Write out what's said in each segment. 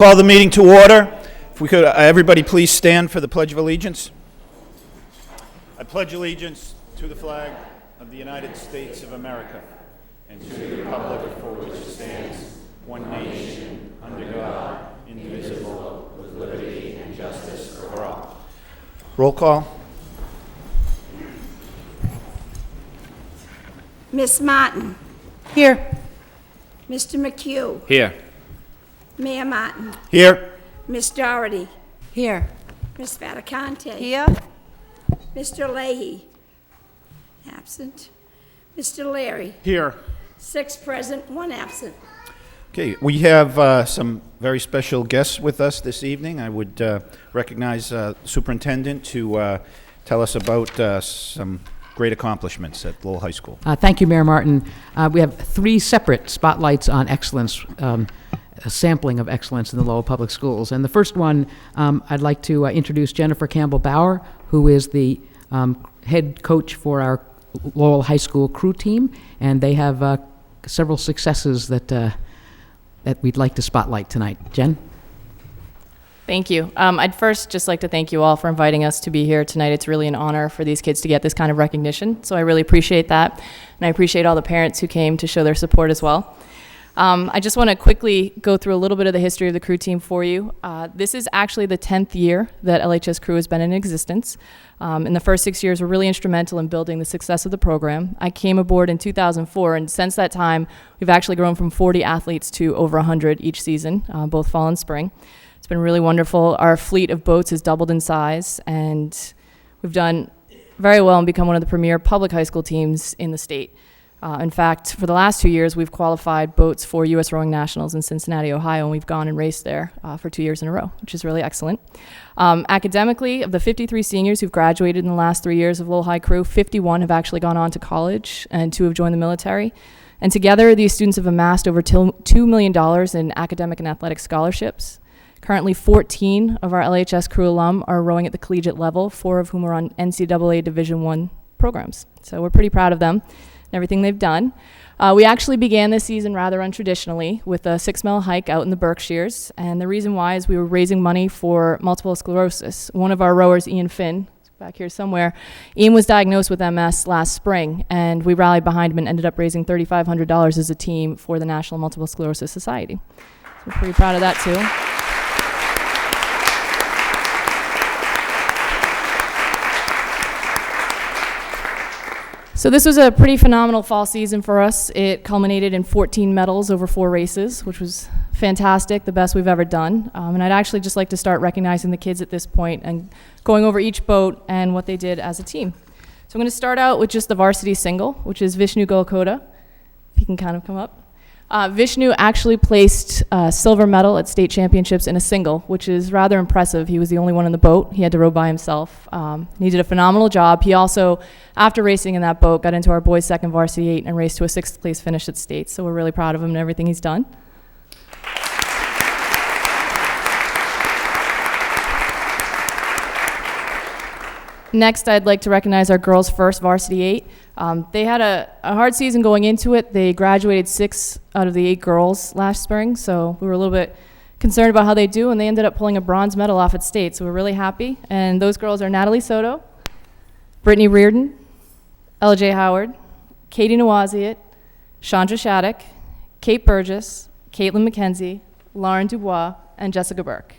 Call the meeting to order. If we could, everybody please stand for the Pledge of Allegiance. I pledge allegiance to the flag of the United States of America and to the republic for which it stands, one nation, under God, indivisible, with liberty and justice for all. Roll call. Miss Martin. Here. Mr. McHugh. Here. Mayor Martin. Here. Miss Doherty. Here. Miss Fattacante. Here. Mr. Leahy. Absent. Mr. Larry. Here. 6 present, 1 absent. Okay, we have some very special guests with us this evening. I would recognize Superintendent to tell us about some great accomplishments at Lowell High School. Thank you, Mayor Martin. We have 3 separate spotlights on excellence, a sampling of excellence in the Lowell Public Schools. And the first one, I'd like to introduce Jennifer Campbell-Bauer, who is the head coach for our Lowell High School crew team, and they have several successes that we'd like to spotlight tonight. Jen? Thank you. I'd first just like to thank you all for inviting us to be here tonight. It's really an honor for these kids to get this kind of recognition, so I really appreciate that, and I appreciate all the parents who came to show their support as well. I just want to quickly go through a little bit of the history of the crew team for you. This is actually the 10th year that LHS Crew has been in existence. In the first 6 years were really instrumental in building the success of the program. I came aboard in 2004, and since that time, we've actually grown from 40 athletes to over 100 each season, both fall and spring. It's been really wonderful. Our fleet of boats has doubled in size, and we've done very well and become one of the premier public high school teams in the state. In fact, for the last 2 years, we've qualified boats for U.S. Rowing Nationals in Cincinnati, Ohio, and we've gone and raced there for 2 years in a row, which is really excellent. Academically, of the 53 seniors who've graduated in the last 3 years of Lowell High Crew, 51 have actually gone on to college, and 2 have joined the military. And together, these students have amassed over $2 million in academic and athletic scholarships. Currently, 14 of our LHS Crew alum are rowing at the collegiate level, 4 of whom are on NCAA Division I programs. So we're pretty proud of them and everything they've done. We actually began this season rather untraditionally with a 6-mile hike out in the Berkshires, and the reason why is we were raising money for multiple sclerosis. One of our rowers, Ian Finn, back here somewhere, Ian was diagnosed with MS last spring, and we rallied behind him and ended up raising $3,500 as a team for the National Multiple Sclerosis Society. So we're pretty proud of that too. So this was a pretty phenomenal fall season for us. It culminated in 14 medals over 4 races, which was fantastic, the best we've ever done. And I'd actually just like to start recognizing the kids at this point and going over each boat and what they did as a team. So I'm going to start out with just the varsity single, which is Vishnu Golkoda. If you can kind of come up. Vishnu actually placed a silver medal at state championships in a single, which is rather impressive. He was the only one in the boat. He had to row by himself. He did a phenomenal job. He also, after racing in that boat, got into our boys' second varsity 8 and raced to a 6th place finish at state. So we're really proud of him and everything he's done. Next, I'd like to recognize our girls' first varsity 8. They had a hard season going into it. They graduated 6 out of the 8 girls last spring, so we were a little bit concerned about how they do, and they ended up pulling a bronze medal off at state, so we're really happy. And those girls are Natalie Soto, Brittany Reardon, LJ Howard, Katie Nawaziat, Chandra Shattuck, Kate Burgess, Caitlin McKenzie, Lauren Dubois, and Jessica Burke.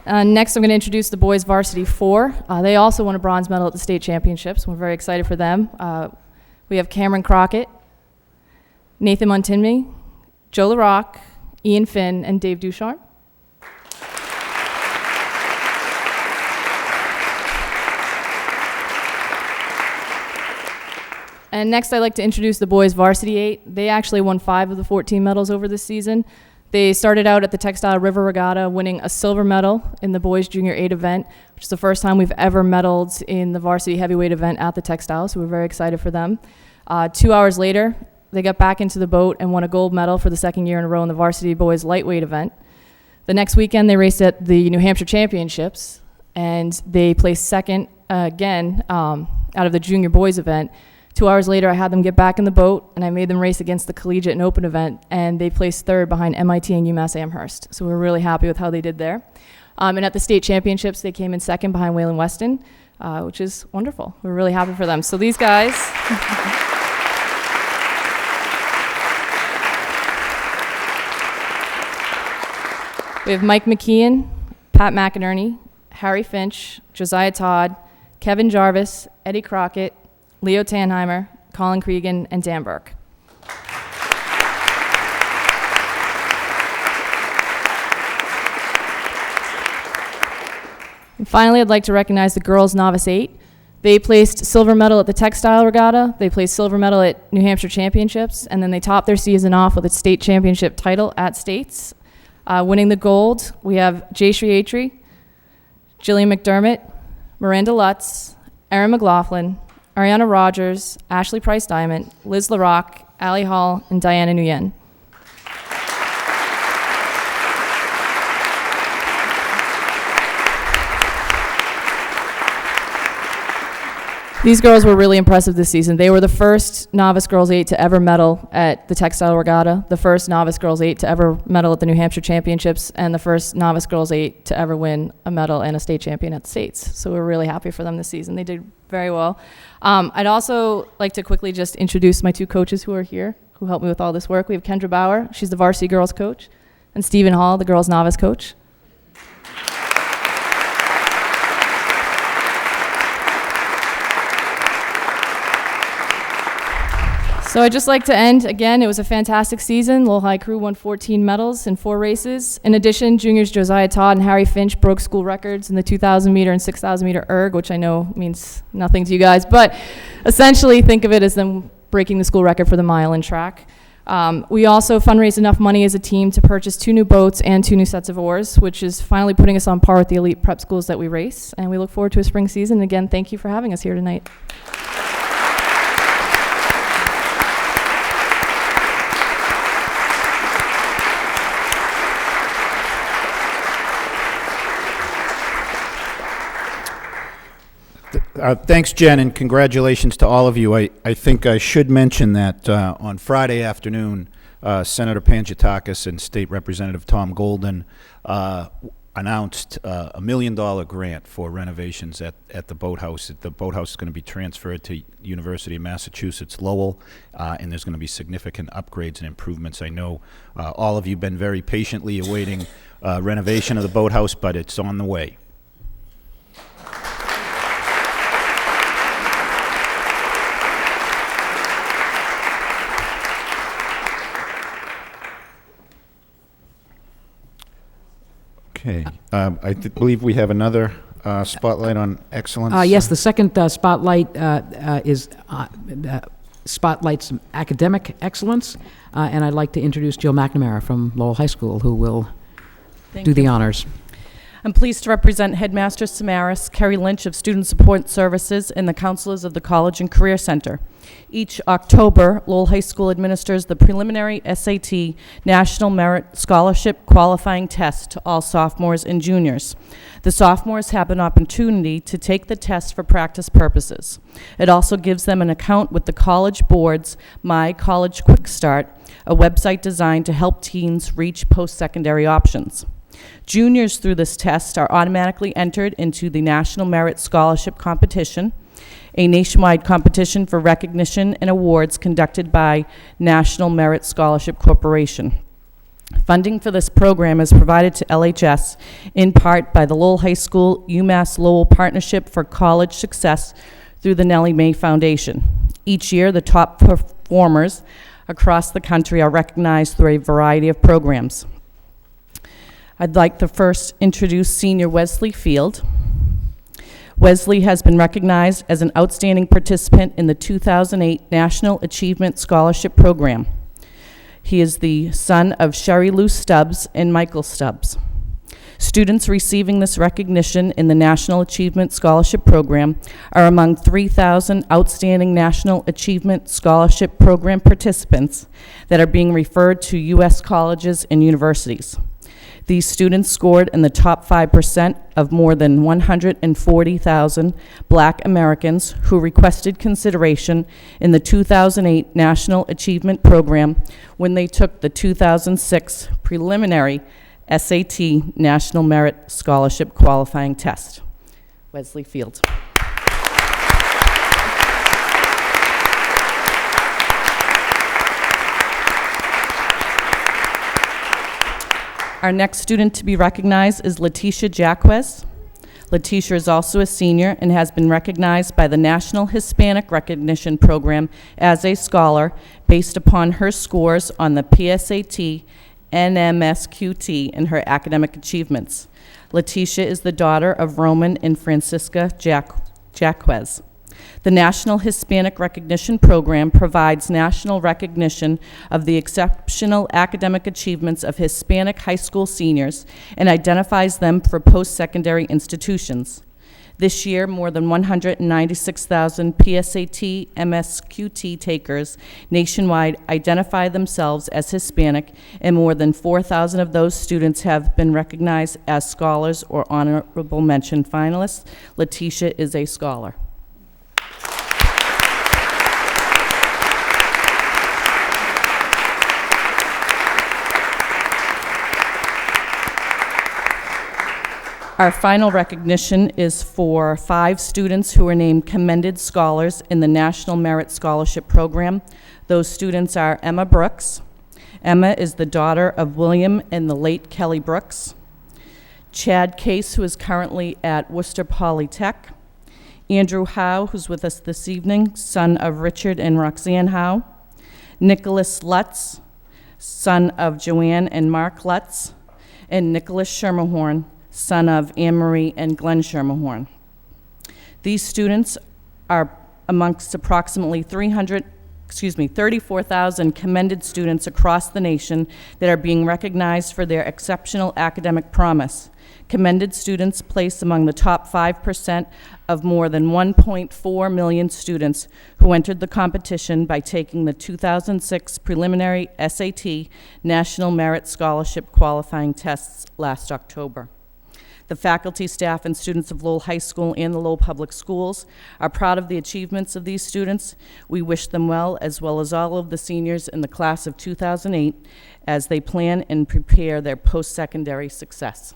Next, I'm going to introduce the boys' varsity 4. They also won a bronze medal at the state championships. We're very excited for them. We have Cameron Crockett, Nathan Montinme, Joe LaRock, Ian Finn, and Dave Ducharme. And next, I'd like to introduce the boys' varsity 8. They actually won 5 of the 14 medals over this season. They started out at the Textile River Regatta, winning a silver medal in the boys' junior 8 event, which is the first time we've ever medaled in the varsity heavyweight event at the Textile, so we're very excited for them. 2 hours later, they got back into the boat and won a gold medal for the 2nd year in a row in the varsity boys' lightweight event. The next weekend, they raced at the New Hampshire Championships, and they placed second again out of the junior boys event. 2 hours later, I had them get back in the boat, and I made them race against the collegiate and open event, and they placed third behind MIT and UMass Amherst. So we're really happy with how they did there. And at the state championships, they came in second behind Wayland Weston, which is wonderful. We're really happy for them. So these guys... We have Mike McKeon, Pat McInerney, Harry Finch, Josiah Todd, Kevin Jarvis, Eddie Crockett, Leo Tannheimer, Colin Cregan, and Dan Burke. And finally, I'd like to recognize the girls Novice 8. They placed silver medal at the Textile Regatta, they placed silver medal at New Hampshire Championships, and then they topped their season off with a state championship title at States. Winning the gold, we have Jayshree Atri, Jillian McDermott, Miranda Lutz, Erin McLaughlin, Ariana Rogers, Ashley Price Diamond, Liz LaRock, Allie Hall, and Diana Nguyen. These girls were really impressive this season. They were the first Novice Girls 8 to ever medal at the Textile Regatta, the first Novice Girls 8 to ever medal at the New Hampshire Championships, and the first Novice Girls 8 to ever win a medal and a state champion at the States. So we're really happy for them this season. They did very well. I'd also like to quickly just introduce my two coaches who are here, who helped me with all this work. We have Kendra Bauer, she's the varsity girls coach, and Stephen Hall, the girls novice coach. So I'd just like to end, again, it was a fantastic season. Lowell High crew won 14 medals in 4 races. In addition, juniors Josiah Todd and Harry Finch broke school records in the 2,000 meter and 6,000 meter erg, which I know means nothing to you guys, but essentially think of it as them breaking the school record for the mile in track. We also fundraised enough money as a team to purchase 2 new boats and 2 new sets of oars, which is finally putting us on par with the elite prep schools that we race. And we look forward to a spring season. Again, thank you for having us here tonight. Thanks, Jen, and congratulations to all of you. I think I should mention that on Friday afternoon, Senator Pangiatakis and State Representative Tom Golden announced a $1 million grant for renovations at the boathouse. The boathouse is going to be transferred to University of Massachusetts Lowell, and there's going to be significant upgrades and improvements. I know all of you have been very patiently awaiting renovation of the boathouse, but it's on the way. Okay. I believe we have another spotlight on excellence. Yes, the second spotlight spotlights academic excellence, and I'd like to introduce Jill McNamara from Lowell High School, who will do the honors. I'm pleased to represent Headmaster Samaras, Kerry Lynch of Student Support Services, and the counselors of the College and Career Center. Each October, Lowell High School administers the preliminary SAT National Merit Scholarship Qualifying Test to all sophomores and juniors. The sophomores have an opportunity to take the test for practice purposes. It also gives them an account with the College Board's My College Quick Start, a website designed to help teens reach post-secondary options. Juniors through this test are automatically entered into the National Merit Scholarship Competition, a nationwide competition for recognition and awards conducted by National Merit Scholarship Corporation. Funding for this program is provided to LHS in part by the Lowell High School UMass Lowell Partnership for College Success through the Nellie Mae Foundation. Each year, the top performers across the country are recognized through a variety of programs. I'd like to first introduce Senior Wesley Field. Wesley has been recognized as an outstanding participant in the 2008 National Achievement Scholarship Program. He is the son of Sherry Lou Stubbs and Michael Stubbs. Students receiving this recognition in the National Achievement Scholarship Program are among 3,000 outstanding National Achievement Scholarship Program participants that are being referred to U.S. colleges and universities. These students scored in the top 5% of more than 140,000 Black Americans who requested consideration in the 2008 National Achievement Program when they took the 2006 preliminary SAT National Merit Scholarship Qualifying Test. Wesley Fields. Our next student to be recognized is Letitia Jacquez. Letitia is also a senior and has been recognized by the National Hispanic Recognition Program as a scholar based upon her scores on the PSAT and MSQT and her academic achievements. Letitia is the daughter of Roman and Francisca Jacquez. The National Hispanic Recognition Program provides national recognition of the exceptional academic achievements of Hispanic high school seniors and identifies them for post-secondary institutions. This year, more than 196,000 PSAT MSQT takers nationwide identify themselves as Hispanic, and more than 4,000 of those students have been recognized as scholars or honorable mention finalists. Letitia is a scholar. Our final recognition is for 5 students who are named Commended Scholars in the National Merit Scholarship Program. Those students are Emma Brooks. Emma is the daughter of William and the late Kelly Brooks. Chad Case, who is currently at Worcester Polytech. Andrew Howe, who's with us this evening, son of Richard and Roxanne Howe. Nicholas Lutz, son of Joanne and Mark Lutz. And Nicholas Schermerhorn, son of Anne-Marie and Glenn Schermerhorn. These students are amongst approximately 34,000 commended students across the nation that are being recognized for their exceptional academic promise. Commended students place among the top 5% of more than 1.4 million students who entered the competition by taking the 2006 preliminary SAT National Merit Scholarship Qualifying Tests last October. The faculty, staff, and students of Lowell High School and the Lowell Public Schools are proud of the achievements of these students. We wish them well as all of the seniors in the class of 2008 as they plan and prepare their post-secondary success.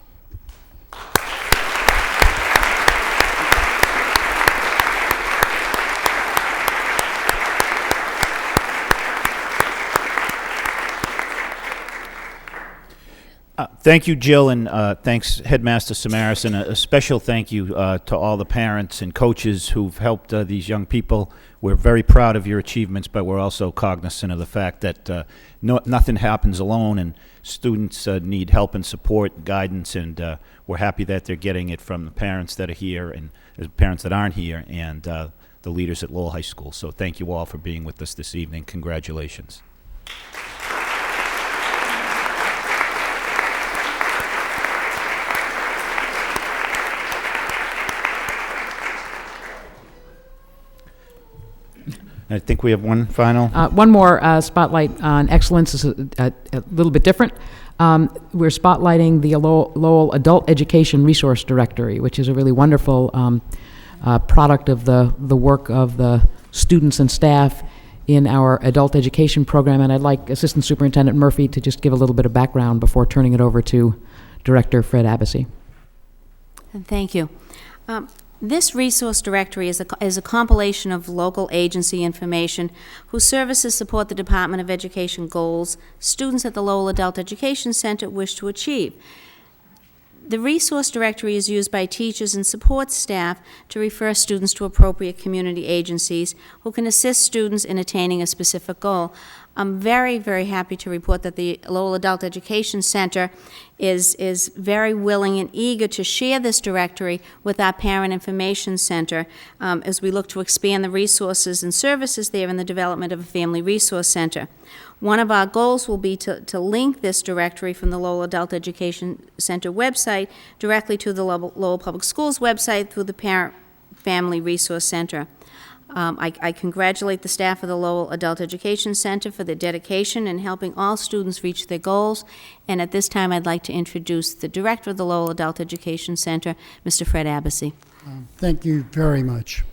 Thank you, Jill, and thanks, Headmaster Samaras, and a special thank you to all the parents and coaches who've helped these young people. We're very proud of your achievements, but we're also cognizant of the fact that nothing happens alone, and students need help and support, guidance, and we're happy that they're getting it from the parents that are here and the parents that aren't here, and the leaders at Lowell High School. So thank you all for being with us this evening. Congratulations. I think we have one final. One more spotlight on excellence is a little bit different. We're spotlighting the Lowell Adult Education Resource Directory, which is a really wonderful product of the work of the students and staff in our adult education program. And I'd like Assistant Superintendent Murphy to just give a little bit of background before turning it over to Director Fred Abbasi. Thank you. This resource directory is a compilation of local agency information whose services support the Department of Education goals students at the Lowell Adult Education Center wish to achieve. The resource directory is used by teachers and support staff to refer students to appropriate community agencies who can assist students in attaining a specific goal. I'm very, very happy to report that the Lowell Adult Education Center is very willing and eager to share this directory with our Parent Information Center as we look to expand the resources and services there in the development of a Family Resource Center. One of our goals will be to link this directory from the Lowell Adult Education Center website directly to the Lowell Public Schools website through the Parent Family Resource Center. I congratulate the staff of the Lowell Adult Education Center for their dedication in helping all students reach their goals. And at this time, I'd like to introduce the director of the Lowell Adult Education Center, Mr. Fred Abbasi. Thank you very much.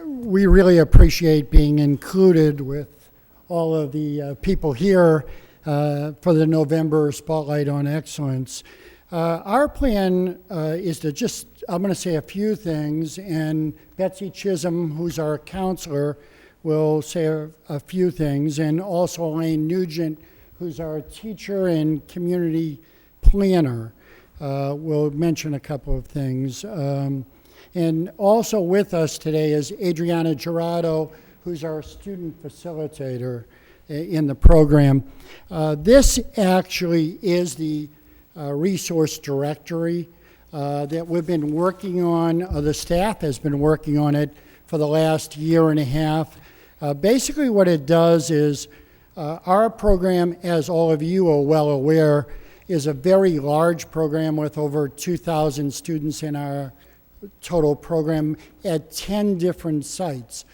We really appreciate being included with all of the people here for the November Spotlight on Excellence. Our plan is to just, I'm going to say a few things, and Betsy Chisholm, who's our counselor, will say a few things, and also Elaine Nugent, who's our teacher and community planner, will mention a couple of things. And also with us today is Adriana Gerardo, who's our student facilitator in the program. This actually is the resource directory that we've been working on. The staff has been working on it for the last year and a half. Basically what it does is our program, as all of you are well aware, is a very large program with over 2,000 students in our total program at 10 different sites.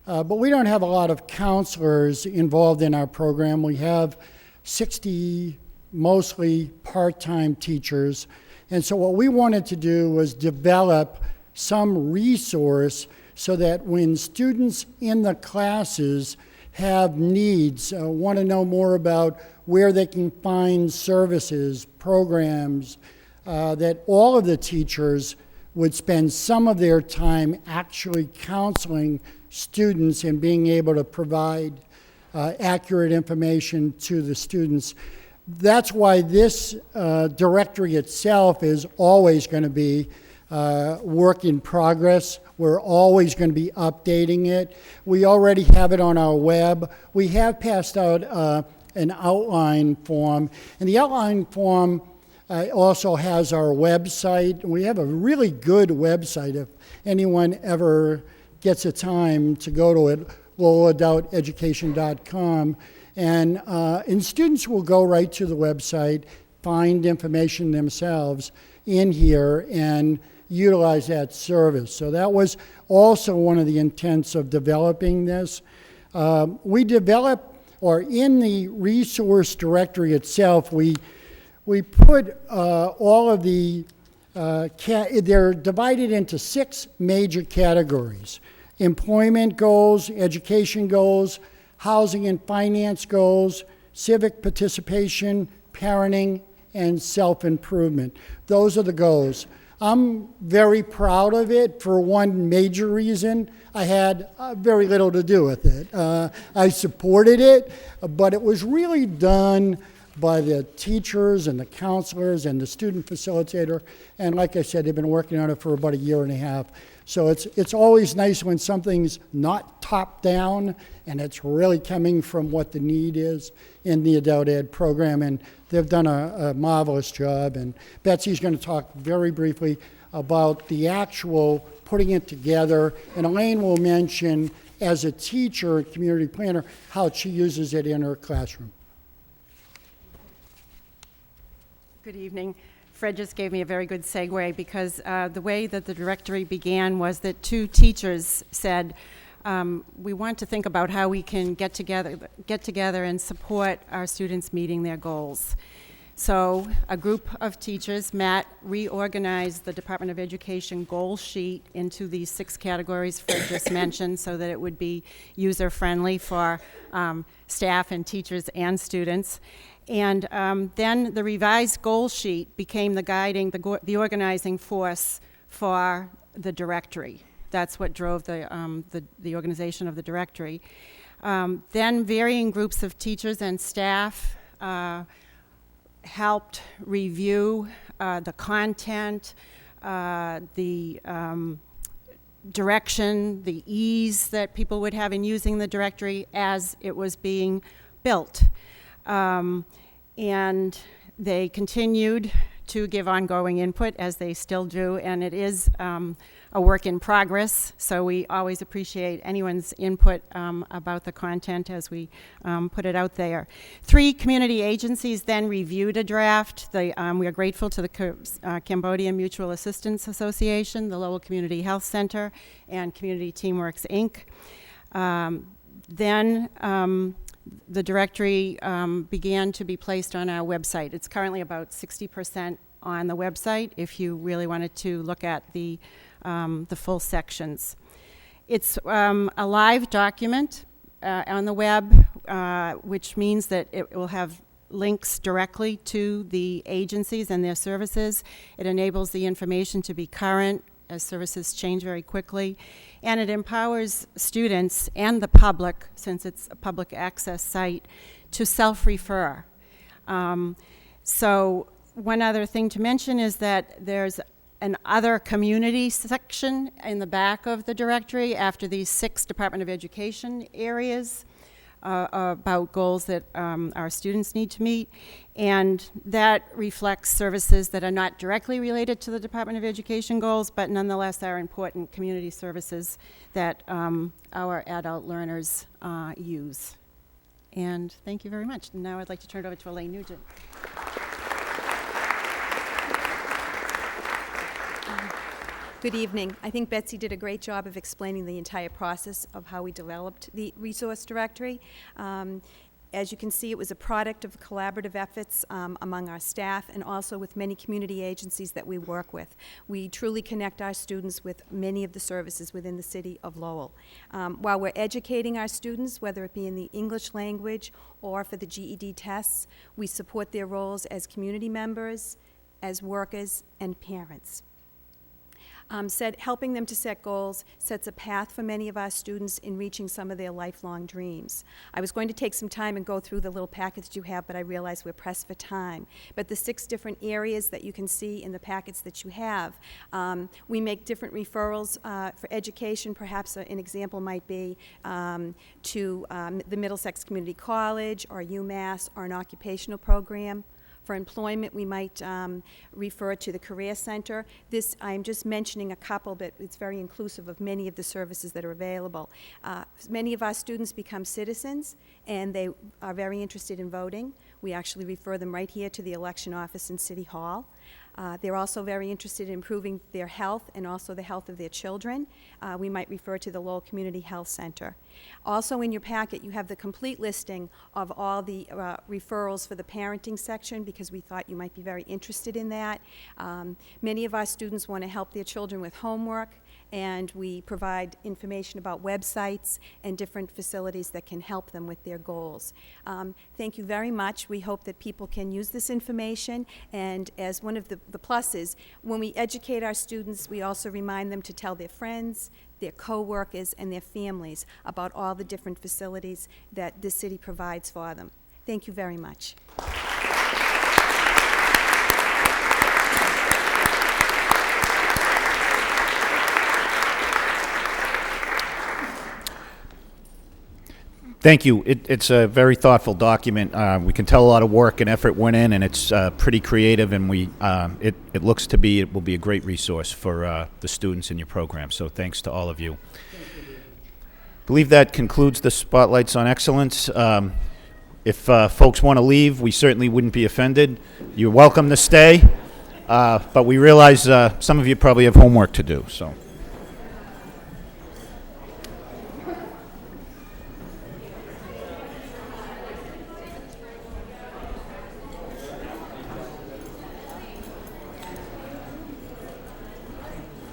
But we don't have a lot of counselors involved in our program. We have 60 mostly part-time teachers. And so what we wanted to do was develop some resource so that when students in the classes have needs, want to know more about where they can find services, programs, that all of the teachers would spend some of their time actually counseling students and being able to provide accurate information to the students. That's why this directory itself is always going to be work in progress. We're always going to be updating it. We already have it on our web. We have passed out an outline form, and the outline form also has our website. We have a really good website if anyone ever gets a time to go to it, loweladulteducation.com. And students will go right to the website, find information themselves in here, and utilize that service. So that was also one of the intents of developing this. We develop, or in the resource directory itself, we put all of the, they're divided into 6 major categories: employment goals, education goals, housing and finance goals, civic participation, parenting, and self-improvement. Those are the goals. I'm very proud of it for one major reason. I had very little to do with it. I supported it, but it was really done by the teachers and the counselors and the student facilitator. And like I said, they've been working on it for about a year and a half. So it's always nice when something's not top down and it's really coming from what the need is in the adult ed program. And they've done a marvelous job. And Betsy's going to talk very briefly about the actual putting it together. And Elaine will mention, as a teacher, community planner, how she uses it in her classroom. Good evening. Fred just gave me a very good segue because the way that the directory began was that 2 teachers said, we want to think about how we can get together and support our students meeting their goals. So a group of teachers, Matt, reorganized the Department of Education goal sheet into these 6 categories Fred just mentioned so that it would be user-friendly for staff and teachers and students. And then the revised goal sheet became the organizing force for the directory. That's what drove the organization of the directory. Then varying groups of teachers and staff helped review the content, the direction, the ease that people would have in using the directory as it was being built. And they continued to give ongoing input, as they still do, and it is a work in progress, so we always appreciate anyone's input about the content as we put it out there. 3 community agencies then reviewed a draft. We are grateful to the Cambodian Mutual Assistance Association, the Lowell Community Health Center, and Community Teamworks, Inc. Then the directory began to be placed on our website. It's currently about 60% on the website if you really wanted to look at the full sections. It's a live document on the web, which means that it will have links directly to the agencies and their services. It enables the information to be current as services change very quickly, and it empowers students and the public, since it's a public access site, to self-refer. So one other thing to mention is that there's an other community section in the back of the directory after these 6 Department of Education areas about goals that our students need to meet, and that reflects services that are not directly related to the Department of Education goals, but nonetheless are important community services that our adult learners use. And thank you very much. And now I'd like to turn it over to Elaine Nugent. Good evening. I think Betsy did a great job of explaining the entire process of how we developed the resource directory. As you can see, it was a product of collaborative efforts among our staff and also with many community agencies that we work with. We truly connect our students with many of the services within the city of Lowell. While we're educating our students, whether it be in the English language or for the GED tests, we support their roles as community members, as workers, and parents. Helping them to set goals sets a path for many of our students in reaching some of their lifelong dreams. I was going to take some time and go through the little packets you have, but I realize we're pressed for time. But the 6 different areas that you can see in the packets that you have, we make different referrals for education. Perhaps an example might be to the Middlesex Community College or UMass or an occupational program. For employment, we might refer to the Career Center. This, I'm just mentioning a couple, but it's very inclusive of many of the services that are available. Many of our students become citizens, and they are very interested in voting. We actually refer them right here to the election office in City Hall. They're also very interested in improving their health and also the health of their children. We might refer to the Lowell Community Health Center. Also in your packet, you have the complete listing of all the referrals for the parenting section, because we thought you might be very interested in that. Many of our students want to help their children with homework, and we provide information about websites and different facilities that can help them with their goals. Thank you very much. We hope that people can use this information, and as one of the pluses, when we educate our students, we also remind them to tell their friends, their co-workers, and their families about all the different facilities that this city provides for them. Thank you very much. Thank you. It's a very thoughtful document. We can tell a lot of work and effort went in, and it's pretty creative, and it looks to be, it will be a great resource for the students in your program. So thanks to all of you. I believe that concludes the Spotlights on Excellence. If folks want to leave, we certainly wouldn't be offended. You're welcome to stay, but we realize some of you probably have homework to do. So.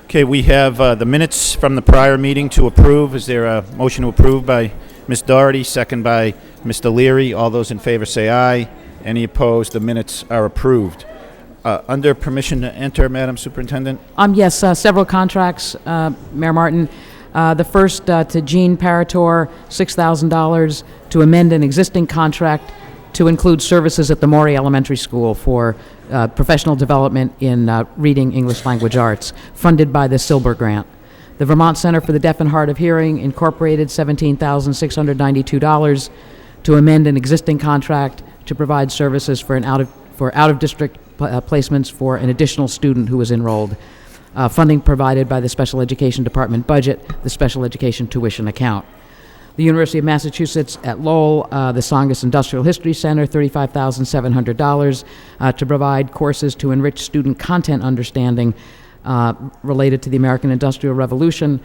Okay, we have the minutes from the prior meeting to approve. Is there a motion to approve by Ms. Doherty, second by Mr. Leary? All those in favor say aye. Any opposed? The minutes are approved. Under permission to enter, Madam Superintendent? Yes, several contracts, Mayor Martin. The first to Jean Parator, $6,000 to amend an existing contract to include services at the Morey Elementary School for professional development in reading English language arts, funded by the Silber Grant. The Vermont Center for the Deaf and Hard of Hearing incorporated $17,692 to amend an existing contract to provide services for out-of-district placements for an additional student who was enrolled. Funding provided by the Special Education Department budget, the Special Education Tuition account. The University of Massachusetts at Lowell, the Songus Industrial History Center, $35,700 to provide courses to enrich student content understanding related to the American Industrial Revolution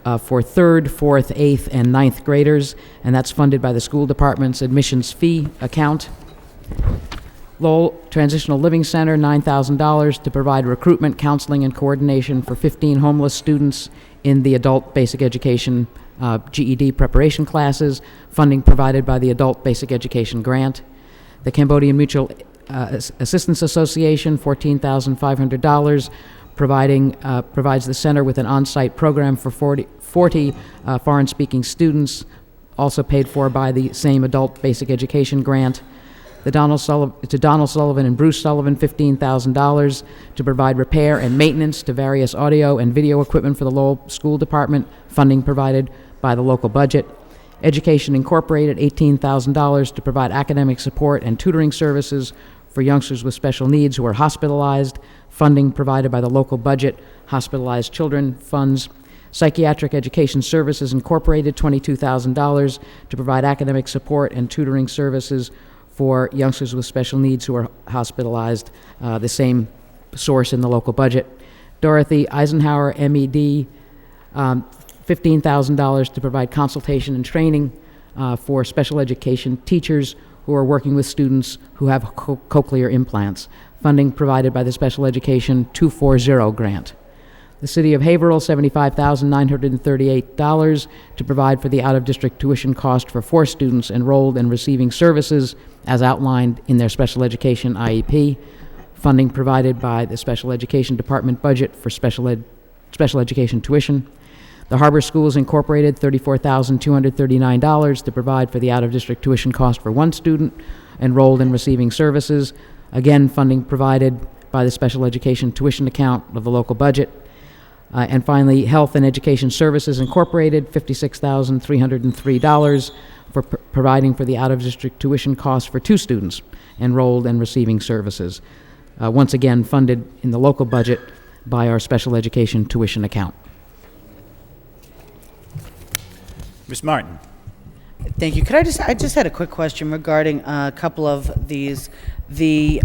for 3rd, 4th, 8th, and 9th graders, and that's funded by the school department's admissions fee account. Lowell Transitional Living Center, $9,000 to provide recruitment, counseling, and coordination for 15 homeless students in the adult basic education GED preparation classes, funding provided by the Adult Basic Education Grant. The Cambodian Mutual Assistance Association, $14,500, provides the center with an on-site program for 40 foreign-speaking students, also paid for by the same Adult Basic Education Grant. To Donald Sullivan and Bruce Sullivan, $15,000 to provide repair and maintenance to various audio and video equipment for the Lowell School Department, funding provided by the local budget. Education Incorporated, $18,000 to provide academic support and tutoring services for youngsters with special needs who are hospitalized, funding provided by the local budget, Hospitalized Children Funds. Psychiatric Education Services Incorporated, $22,000 to provide academic support and tutoring services for youngsters with special needs who are hospitalized, the same source in the local budget. Dorothy Eisenhower, MED, $15,000 to provide consultation and training for special education teachers who are working with students who have cochlear implants, funding provided by the Special Education 240 grant. The City of Haverhill, $75,938 to provide for the out-of-district tuition cost for 4 students enrolled and receiving services as outlined in their special education IEP, funding provided by the Special Education Department budget for special education tuition. The Harbor Schools Incorporated, $34,239 to provide for the out-of-district tuition cost for 1 student enrolled and receiving services, again funding provided by the Special Education Tuition account of the local budget. And finally, Health and Education Services Incorporated, $56,303 for providing for the out-of-district tuition costs for 2 students enrolled and receiving services. Once again, funded in the local budget by our Special Education Tuition account. Ms. Martin. Thank you. I just had a quick question regarding a couple of these. The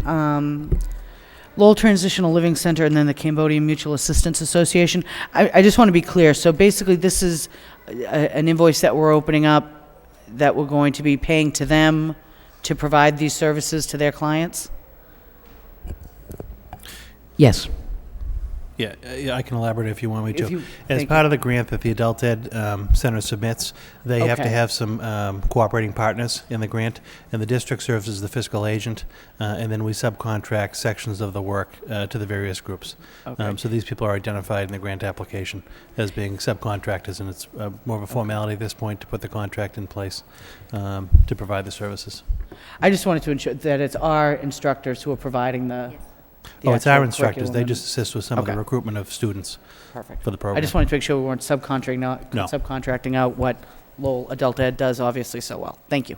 Lowell Transitional Living Center and then the Cambodian Mutual Assistance Association. I just want to be clear. So basically this is an invoice that we're opening up that we're going to be paying to them to provide these services to their clients? Yes. Yeah, I can elaborate if you want me to. As thank part of the grant that the Adult Ed Center submits, they have to Okay. have some cooperating partners in the grant, and the district serves as the fiscal agent, and then we subcontract sections of the work to the various groups. Okay. So these people are identified in the grant application as being subcontractors, and it's more of a formality at this point to put the contract in place to provide the services. I just wanted to ensure that it's our instructors who are providing the It's our actual instructors. They curriculum. just assist with some of the Okay. recruitment of students Perfect. for the program. I just wanted to make sure we weren't subcontracting out what Lowell Adult Ed does obviously so well. Thank you.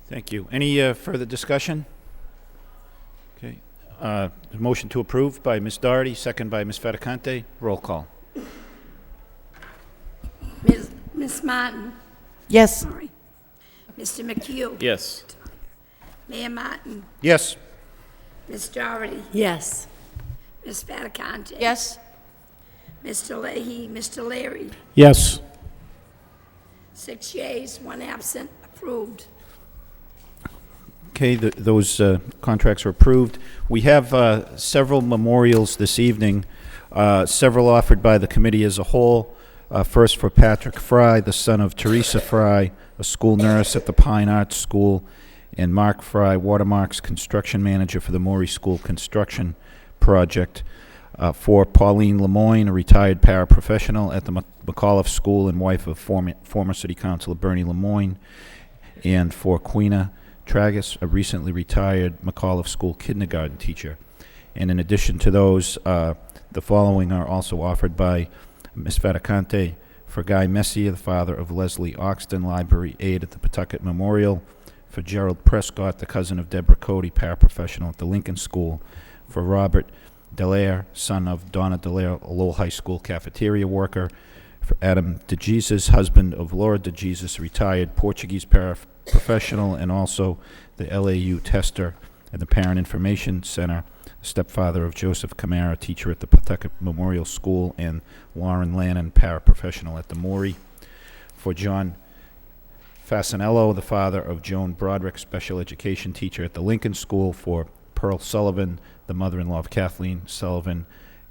Thank you. Any further discussion? Okay. Motion to approve by Ms. Doherty, second by Ms. Faticante. Roll call. Ms. Martin? Yes. Sorry. Mr. McHugh? Yes. Mayor Martin? Yes. Ms. Doherty? Yes. Ms. Faticante? Yes. Mr. Leahy? Mr. Leary? Yes. 6 yeas, 1 absent. Approved. Okay, those contracts are approved. We have several memorials this evening, several offered by the committee as a whole. First for Patrick Fry, the son of Teresa Fry, a school nurse at the Pine Arts School, and Mark Fry, Watermark's construction manager for the Morey School construction project. For Pauline Lemoyne, a retired paraprofessional at the McAuliffe School and wife of former City Councilor Bernie Lemoyne. And for Quina Tragus, a recently retired McAuliffe School kindergarten teacher. And in addition to those, the following are also offered by Ms. Faticante: for Guy Messier, the father of Leslie Oxton, library aide at the Pawtucket Memorial; For Gerald Prescott, the cousin of Deborah Cody, paraprofessional at the Lincoln School. For Robert Dallaire, son of Donna Dallaire, a Lowell High School cafeteria worker. For Adam DeJesus, husband of Laura DeJesus, retired Portuguese paraprofessional, and also the LAU tester at the Parent Information Center, stepfather of Joseph Camara, teacher at the Pawtucket Memorial School, and Lauren Lannon, paraprofessional at the Morey. For John Fasanello, the father of Joan Broderick, special education teacher at the Lincoln School. For Pearl Sullivan, the mother-in-law of Kathleen Sullivan,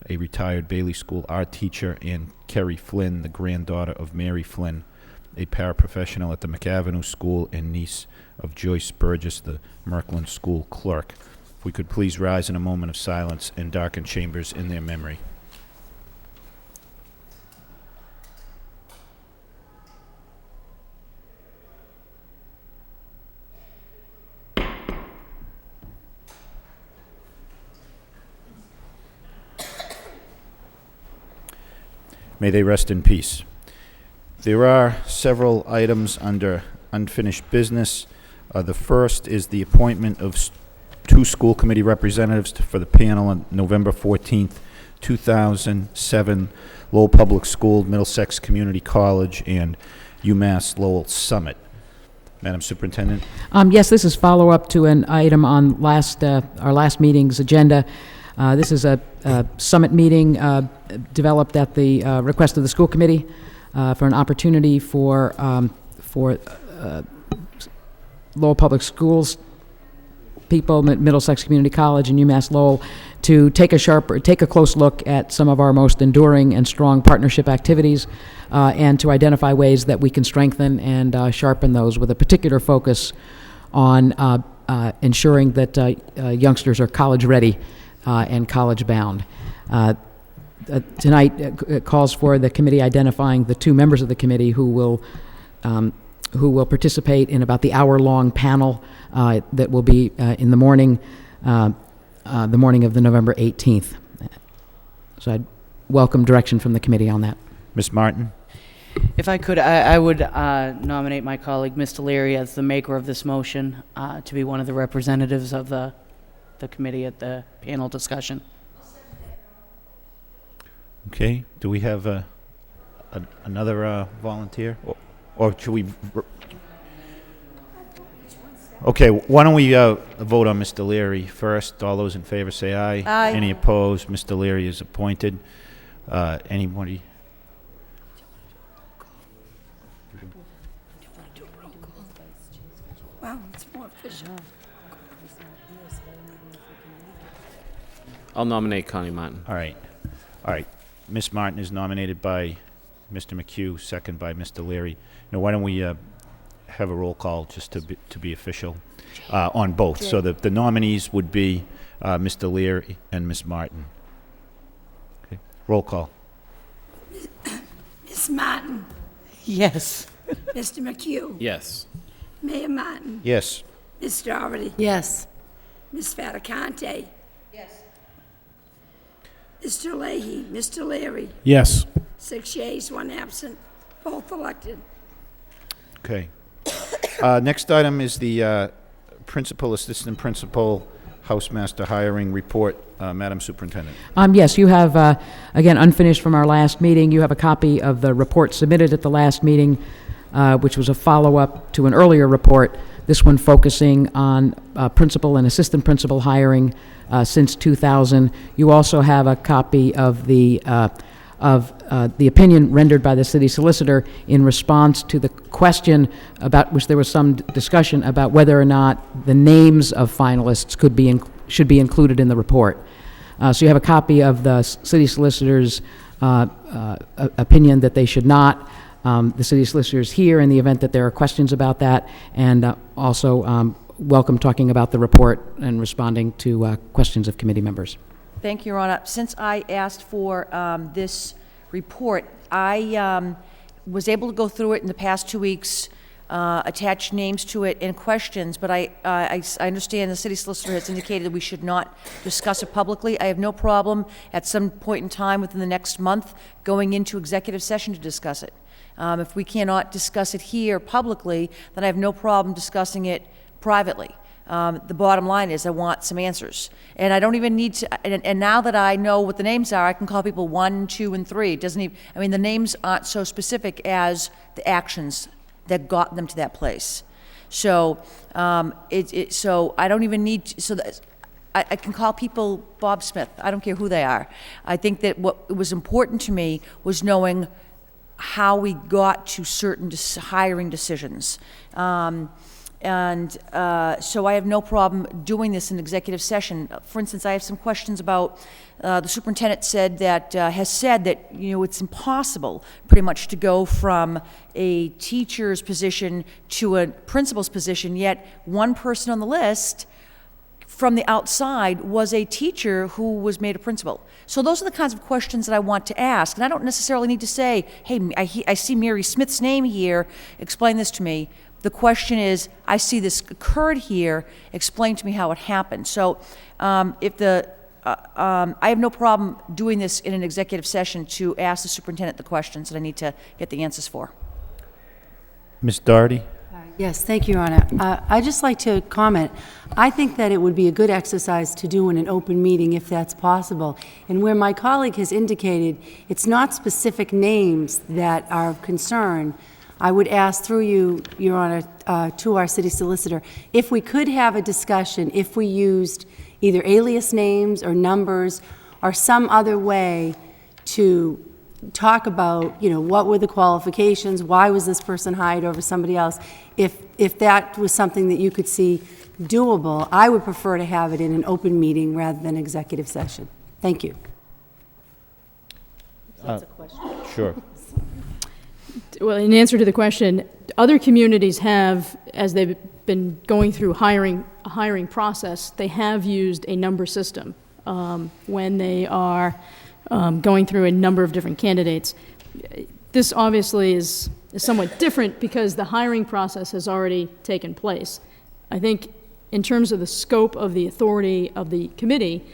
a retired Bailey School art teacher, and Kerry Flynn, the granddaughter of Mary Flynn, a paraprofessional at the McAvenue School and niece of Joyce Burgess, the Merkland School clerk. If we could please rise in a moment of silence and darken chambers in their memory. May they rest in peace. There are several items under unfinished business. The first is the appointment of two school committee representatives for the panel on November 14th, 2007, Lowell Public School, Middlesex Community College, and UMass Lowell Summit. Madam Superintendent? Yes, this is follow-up to an item on our last meeting's agenda. This is a summit meeting developed at the request of the school committee for an opportunity for Lowell Public Schools people, Middlesex Community College and UMass Lowell, to take a close look at some of our most enduring and strong partnership activities, and to identify ways that we can strengthen and sharpen those, with a particular focus on ensuring that youngsters are college ready and college bound. Tonight calls for the committee identifying the two members of the committee who will participate in about the hour-long panel that will be in the morning of the November 18th. So I'd welcome direction from the committee on that. Ms. Martin? If I could, I would nominate my colleague, Mr. Leary, as the maker of this motion, to be one of the representatives of the committee at the panel discussion. Okay. Do we have another volunteer? Or should we... Okay, why don't we vote on Mr. Leary first? All those in favor say aye. Aye. Any opposed? Mr. Leary is appointed. Anybody? Wow, it's more official. I'll nominate Connie Martin. All right. Ms. Martin is nominated by Mr. McHugh, second by Mr. Leary. Now, why don't we have a roll call just to be official on both? So the nominees would be Mr. Leary and Ms. Martin. Okay. Roll call. Ms. Martin, Yes. Mr. McHugh, Yes. Mayor Martin, Yes. Ms. Doherty, Yes. Ms. Fattacante. Yes. Mr. Leahy, Mr. Leary, Yes. 6 yeas, 1 absent, both elected. Okay. Next item is the principal, assistant principal, housemaster hiring report. Madam Superintendent. Yes, you have, again, unfinished from our last meeting, you have a copy of the report submitted at the last meeting, which was a follow-up to an earlier report, this one focusing on principal and assistant principal hiring since 2000. You also have a copy of the opinion rendered by the city solicitor in response to the question about which there was some discussion about whether or not the names of finalists should be included in the report. So you have a copy of the city solicitor's opinion that they should not. The city solicitor is here in the event that there are questions about that, and also welcome talking about the report and responding to questions of committee members. Thank you, Your Honor. Since I asked for this report, I was able to go through it in the past 2 weeks, attach names to it and questions, but I understand the city solicitor has indicated that we should not discuss it publicly. I have no problem at some point in time within the next month going into executive session to discuss it. If we cannot discuss it here publicly, then I have no problem discussing it privately. The bottom line is I want some answers. And I don't even need to, and now that I know what the names are, I can call people 1, 2, and 3. It doesn't even, I mean, the names aren't so specific as the actions that got them to that place. So, so I don't even need to, so that, I can call people Bob Smith. I don't care who they are. I think that what was important to me was knowing how we got to certain hiring decisions. So I have no problem doing this in executive session. For instance, I have some questions about, the superintendent said that, has said that, it's impossible pretty much to go from a teacher's position to a principal's position, yet one person on the list from the outside was a teacher who was made a principal. So those are the kinds of questions that I want to ask. And I don't necessarily need to say, hey, I see Mary Smith's name here, explain this to me. The question is, I see this occurred here, explain to me how it happened. So I have no problem doing this in an executive session to ask the superintendent the questions that I need to get the answers for. Ms. Doherty? Yes, thank you, Your Honor. I'd just like to comment. I think that it would be a good exercise to do in an open meeting if that's possible. And where my colleague has indicated it's not specific names that are of concern, I would ask through you, Your Honor, to our city solicitor, if we could have a discussion, if we used either alias names or numbers or some other way to talk about, what were the qualifications, why was this person hired over somebody else. If that was something that you could see doable, I would prefer to have it in an open meeting rather than executive session. Thank you. That's a question. Sure. Well, in answer to the question, other communities have, as they've been going through a hiring process, they have used a number system when they are going through a number of different candidates. This obviously is somewhat different because the hiring process has already taken place. I think in terms of the scope of the authority of the committee,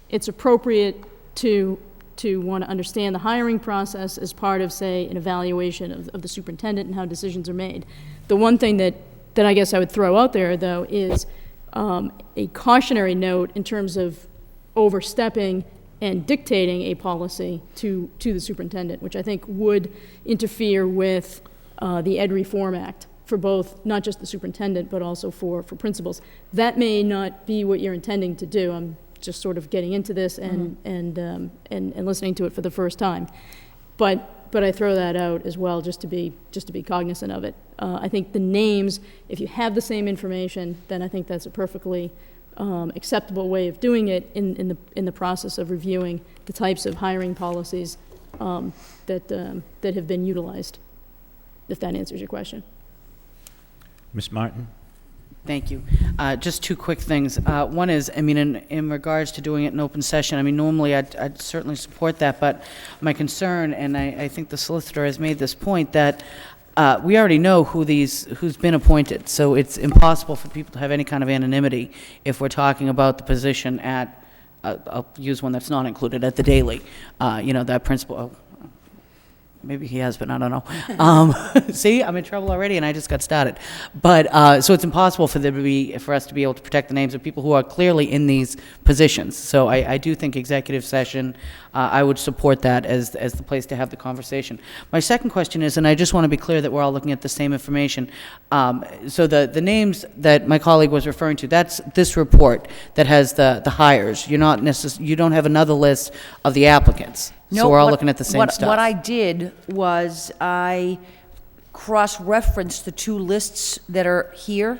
it's appropriate to want to understand the hiring process as part of, say, an evaluation of the superintendent and how decisions are made. The one thing that I guess I would throw out there, though, is a cautionary note in terms of overstepping and dictating a policy to the superintendent, which I think would interfere with the Ed Reform Act for both, not just the superintendent, but also for principals. That may not be what you're intending to do. I'm just sort of getting into this and listening to it for the first time. But I throw that out as well just to be cognizant of it. I think the names, if you have the same information, then I think that's a perfectly acceptable way of doing it in the process of reviewing the types of hiring policies that have been utilized, if that answers your question. Ms. Martin? Thank you. Just two quick things. One is, in regards to doing it in open session, normally I'd certainly support that, but my concern, and I think the solicitor has made this point, that we already know who's been appointed, so it's impossible for people to have any kind of anonymity if we're talking about the position at, I'll use one that's not included, at the Daily. That principal, maybe he has, but I don't know. See, I'm in trouble already, and I just got started. But so it's impossible for us to be able to protect the names of people who are clearly in these positions. So I do think executive session, I would support that as the place to have the conversation. My second question is, and I just want to be clear that we're all looking at the same information. So the names that my colleague was referring to, that's this report that has the hires. You don't have another list of the applicants. No, so we're all looking at the same stuff. What I did was I cross-referenced the two lists that are here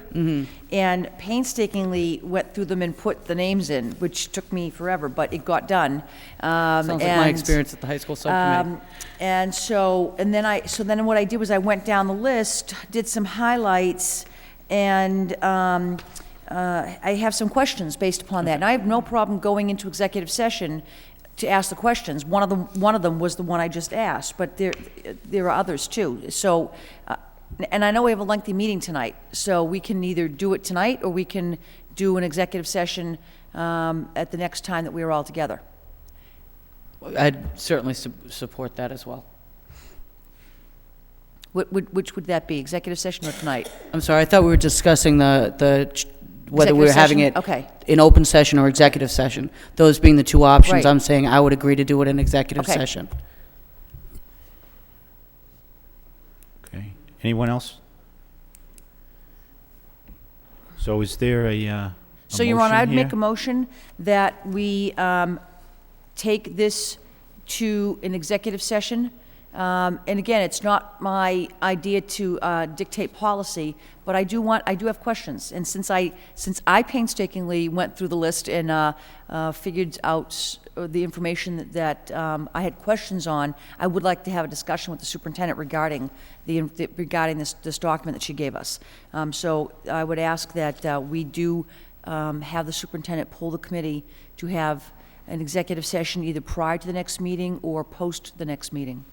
and painstakingly went through them and put the names in, which took me forever, but it got done. Sounds like my experience at the high school subcommittee. Then what I did was I went down the list, did some highlights, and I have some questions based upon that. And I have no problem going into executive session to ask the questions. One of them was the one I just asked, but there are others too. So, and I know we have a lengthy meeting tonight, so we can either do it tonight or we can do an executive session at the next time that we are all together. I'd certainly support that as well. Which would that be, executive session or tonight? I'm sorry, I thought we were discussing whether we were Executive having session? it Okay. in open session or executive session. Those being the two options, Right. I'm saying I would agree to do it in executive Okay. session. Okay. Anyone else? So is there a So, Your Honor, motion I'd make here? a motion that we take this to an executive session. And again, it's not my idea to dictate policy, but I do have questions. And since I painstakingly went through the list and figured out the information that I had questions on, I would like to have a discussion with the superintendent regarding this document that she gave us. So I would ask that we do have the superintendent pull the committee to have an executive session either prior to the next meeting or post the next meeting.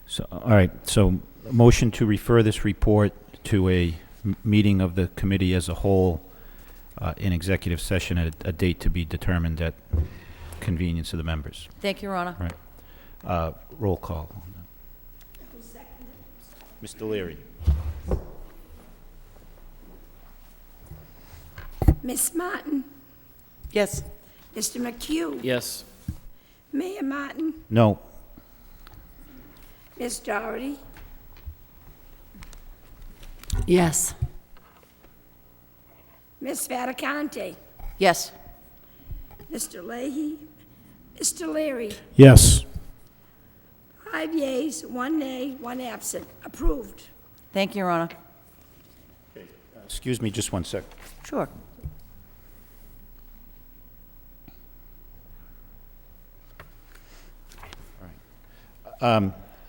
So, all right, so a motion to refer this report to a meeting of the committee as a whole in executive session at a date to be determined at convenience of the members. Thank you, Your Honor. Right. Roll call. Mr. Leary. Miss Martin, Yes. Mr. McHugh, Yes. Mayor Martin, No. Miss Doherty, Yes. Miss Fattacante, Yes. Mr. Leahy, Mr. Leary, Yes. 5 yeas, 1 nay, 1 absent. Approved. Thank you, Your Honor. Excuse me just one sec. Sure.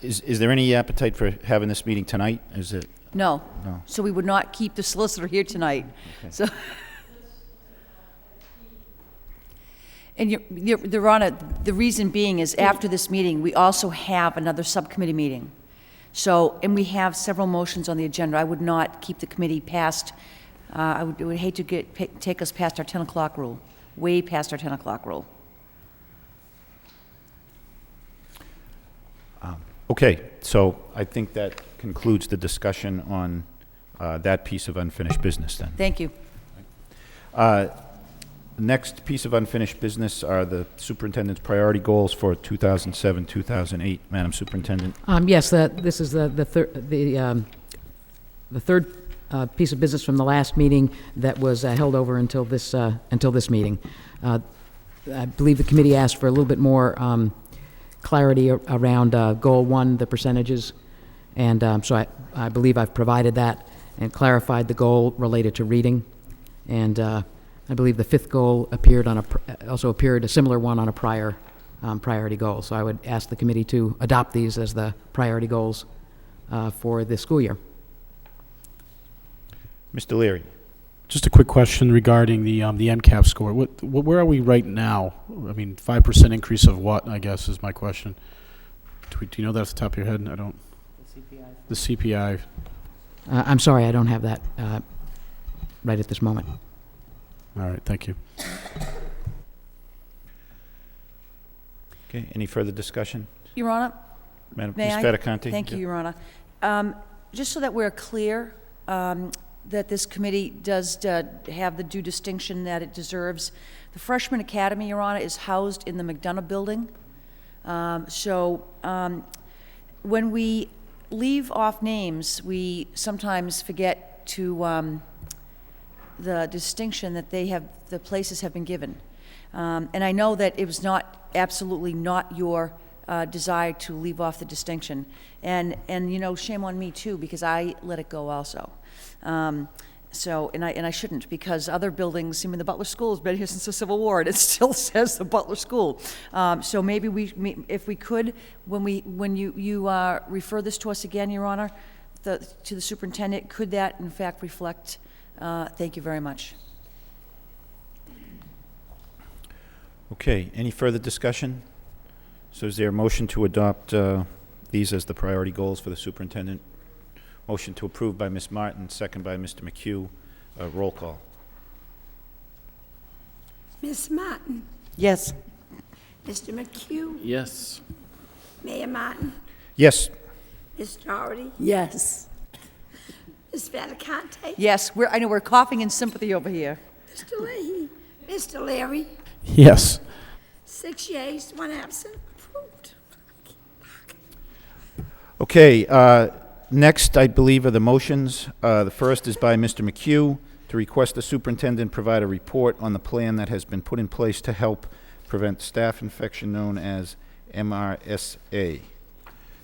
Is there any appetite for having this meeting tonight? Is it? No. No. So we would not keep the solicitor here tonight. So. And Your Honor, the reason being is after this meeting, we also have another subcommittee meeting. So, and we have several motions on the agenda. I would not keep the committee past, I would hate to take us past our 10 o'clock rule, way past our 10 o'clock rule. Okay, so I think that concludes the discussion on that piece of unfinished business then. Thank you. Next piece of unfinished business are the superintendent's priority goals for 2007-2008. Madam Superintendent. Yes, this is the third piece of business from the last meeting that was held over until this meeting. I believe the committee asked for a little bit more clarity around Goal 1, the percentages, and so I believe I've provided that and clarified the goal related to reading, and I believe the fifth goal appeared also appeared a similar one on a prior priority goal. So I would ask the committee to adopt these as the priority goals for this school year. Mr. Leary. Just a quick question regarding the MCAP score. Where are we right now? I mean, 5% increase of what, I guess, is my question. Do you know that off the top of your head? I don't. The CPI. I'm sorry, I don't have that right at this moment. All right, thank you. Okay, any further discussion? Your Honor? Madam May Ms. I? Fattacante? Thank you, Your Honor. Just so that we're clear, that this committee does have the due distinction that it deserves, the Freshman Academy, Your Honor, is housed in the McDonough building. When we leave off names, we sometimes forget to the distinction that the places have been given. And I know that it was absolutely not your desire to leave off the distinction. And you know, shame on me too, because I let it go also. And I shouldn't, because other buildings, I mean, the Butler School has been here since the Civil War, and it still says the Butler School. So maybe if we could, when you refer this to us again, Your Honor, to the superintendent, could that in fact reflect? Thank you very much. Okay, any further discussion? So is there a motion to adopt these as the priority goals for the superintendent? Motion to approve by Ms. Martin, second by Mr. McHugh. Roll call. Miss Martin, Yes. Mr. McHugh, Yes. Mayor Martin, Yes. Ms. Doherty? Yes. Ms. Fattacante? Yes, I know we're coughing in sympathy over here. Mr. Leahy? Mr. Larry? Yes. 6 yeas, 1 absent. Approved. Okay, next, I believe, are the motions. The first is by Mr. McHugh to request the superintendent provide a report on the plan that has been put in place to help prevent staph infection known as MRSA.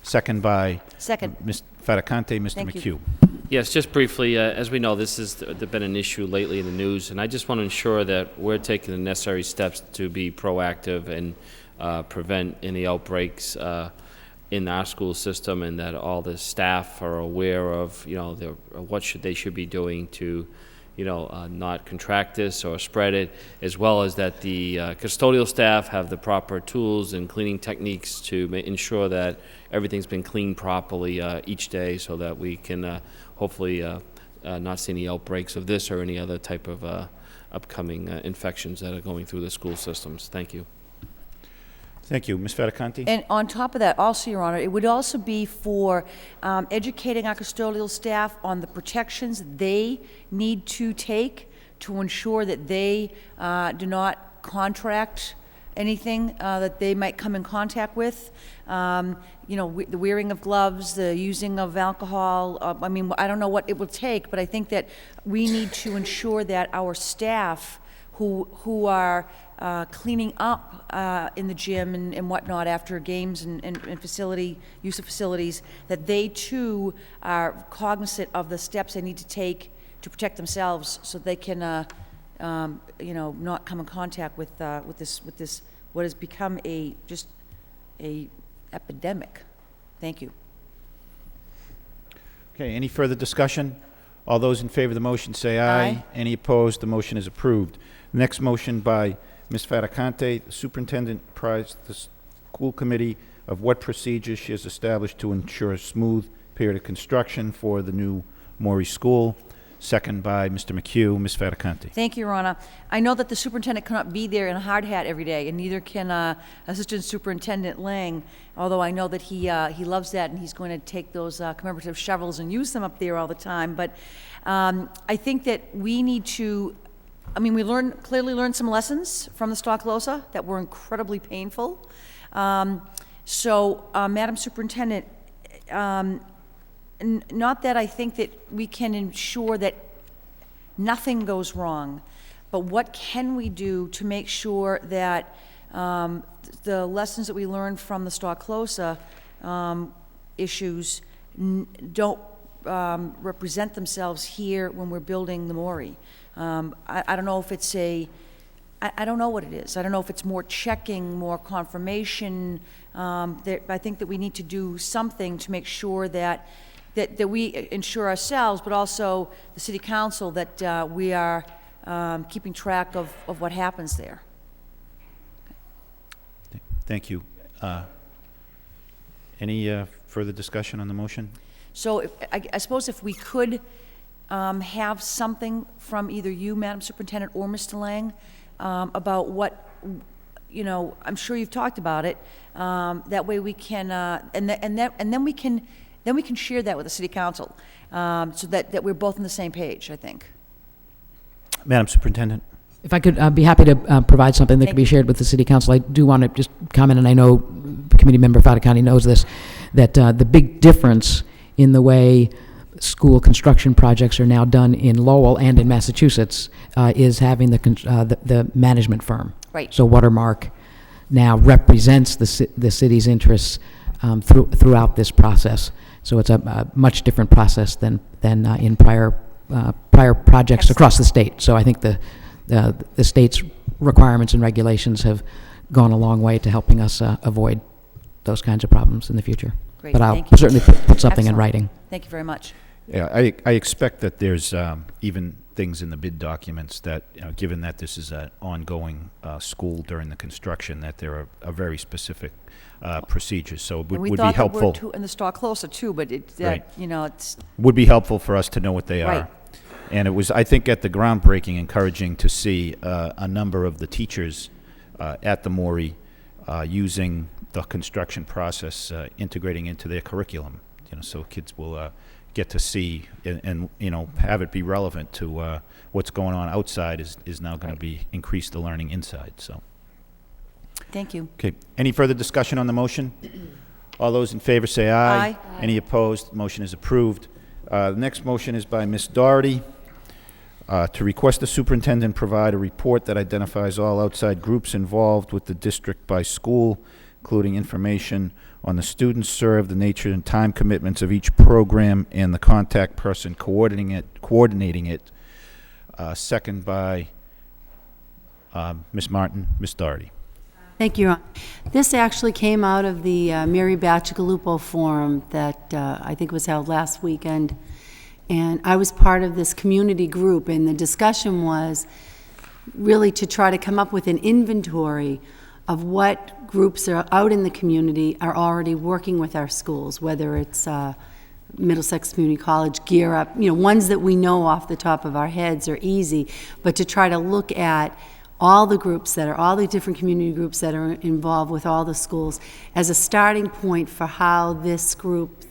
Second by Second. Ms. Fattacante, Mr. Thank McHugh. you. Yes, just briefly, as we know, this has been an issue lately in the news, and I just want to ensure that we're taking the necessary steps to be proactive and prevent any outbreaks in our school system, and that all the staff are aware of, what they should be doing to, not contract this or spread it, as well as that the custodial staff have the proper tools and cleaning techniques to ensure that everything's been cleaned properly each day, so that we can hopefully not see any outbreaks of this or any other type of upcoming infections that are going through the school systems. Thank you. Thank you. Ms. Fattacante? And on top of that, also, Your Honor, it would also be for educating our custodial staff on the protections they need to take to ensure that they do not contract anything that they might come in contact with. The wearing of gloves, the using of alcohol. I don't know what it will take, but I think that we need to ensure that our staff who are cleaning up in the gym and whatnot after games and use of facilities, that they too are cognizant of the steps they need to take to protect themselves, so they can, not come in contact with this what has become a epidemic. Thank you. Okay, any further discussion? All those in favor of the motion say aye. Aye. Any opposed? The motion is approved. Next motion by Ms. Fattacante. The superintendent apprised the school committee of what procedures she has established to ensure a smooth period of construction for the new Morey School. Second by Mr. McHugh. Ms. Fattacante. Thank you, Your Honor. I know that the superintendent cannot be there in a hard hat every day, and neither can Assistant Superintendent Lang, although I know that he loves that, and he's going to take those commemorative shovels and use them up there all the time. But I think that we need to, we clearly learned some lessons from the Stocklosa that were incredibly painful. Madam Superintendent, not that I think that we can ensure that nothing goes wrong, but what can we do to make sure that the lessons that we learned from the Stocklosa issues don't represent themselves here when we're building the Morey? I don't know if it's I don't know what it is. I don't know if it's more checking, more confirmation. I think that we need to do something to make sure that we ensure ourselves, but also the City Council, that we are keeping track of what happens there. Thank you. Any further discussion on the motion? So I suppose if we could have something from either you, Madam Superintendent, or Mr. Lang about what, I'm sure you've talked about it. That way we can, and then we can share that with the City Council, so that we're both on the same page, I think. Madam Superintendent. If I could be happy to provide something that can be shared with the City Council. I do want to just comment, and I know Committee Member Fattacante knows this, that the big difference in the way school construction projects are now done in Lowell and in Massachusetts is having the management firm. Right. So Watermark now represents the city's interests throughout this process. So it's a much different process than in prior projects across the state. So I think the state's requirements and regulations have gone a long way to helping us avoid those kinds of problems in the future. Great, but I'll thank you. certainly put something in Excellent. writing. Thank you very much. Yeah, I expect that there's even things in the bid documents that, given that this is an ongoing school during the construction, that there are very specific procedures. So it would be helpful. In the Stocklosa too, but Right. it's Would be helpful for us to know what they Right. are. And it was, I think, at the groundbreaking, encouraging to see a number of the teachers at the Morey using the construction process, integrating into their curriculum. so kids will get to see and have it be relevant to what's going on outside is now going to be increase the learning inside. So. Thank you. Okay. Any further discussion on the motion? All those in favor say aye. Aye. Any opposed? Motion is approved. The next motion is by Ms. Doherty to request the superintendent provide a report that identifies all outside groups involved with the district by school, including information on the students served, the nature and time commitments of each program, and the contact person coordinating it. Second by Ms. Martin. Ms. Doherty. Thank you. This actually came out of the Mary Bacigalupo Forum that I think was held last weekend. And I was part of this community group, and the discussion was really to try to come up with an inventory of what groups are out in the community are already working with our schools, whether it's Middlesex Community College, Gear Up, ones that we know off the top of our heads are easy, but to try to look at all the groups all the different community groups that are involved with all the schools as a starting point for how this group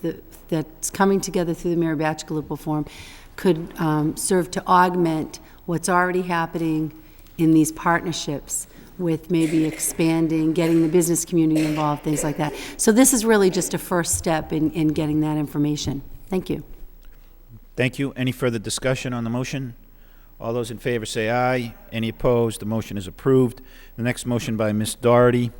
that's coming together through the Mary Bacigalupo Forum could serve to augment what's already happening in these partnerships with maybe expanding, getting the business community involved, things like that. So this is really just a first step in getting that information. Thank you. Thank you. Any further discussion on the motion? All those in favor say aye. Any opposed? The motion is approved. The next motion by Ms. Doherty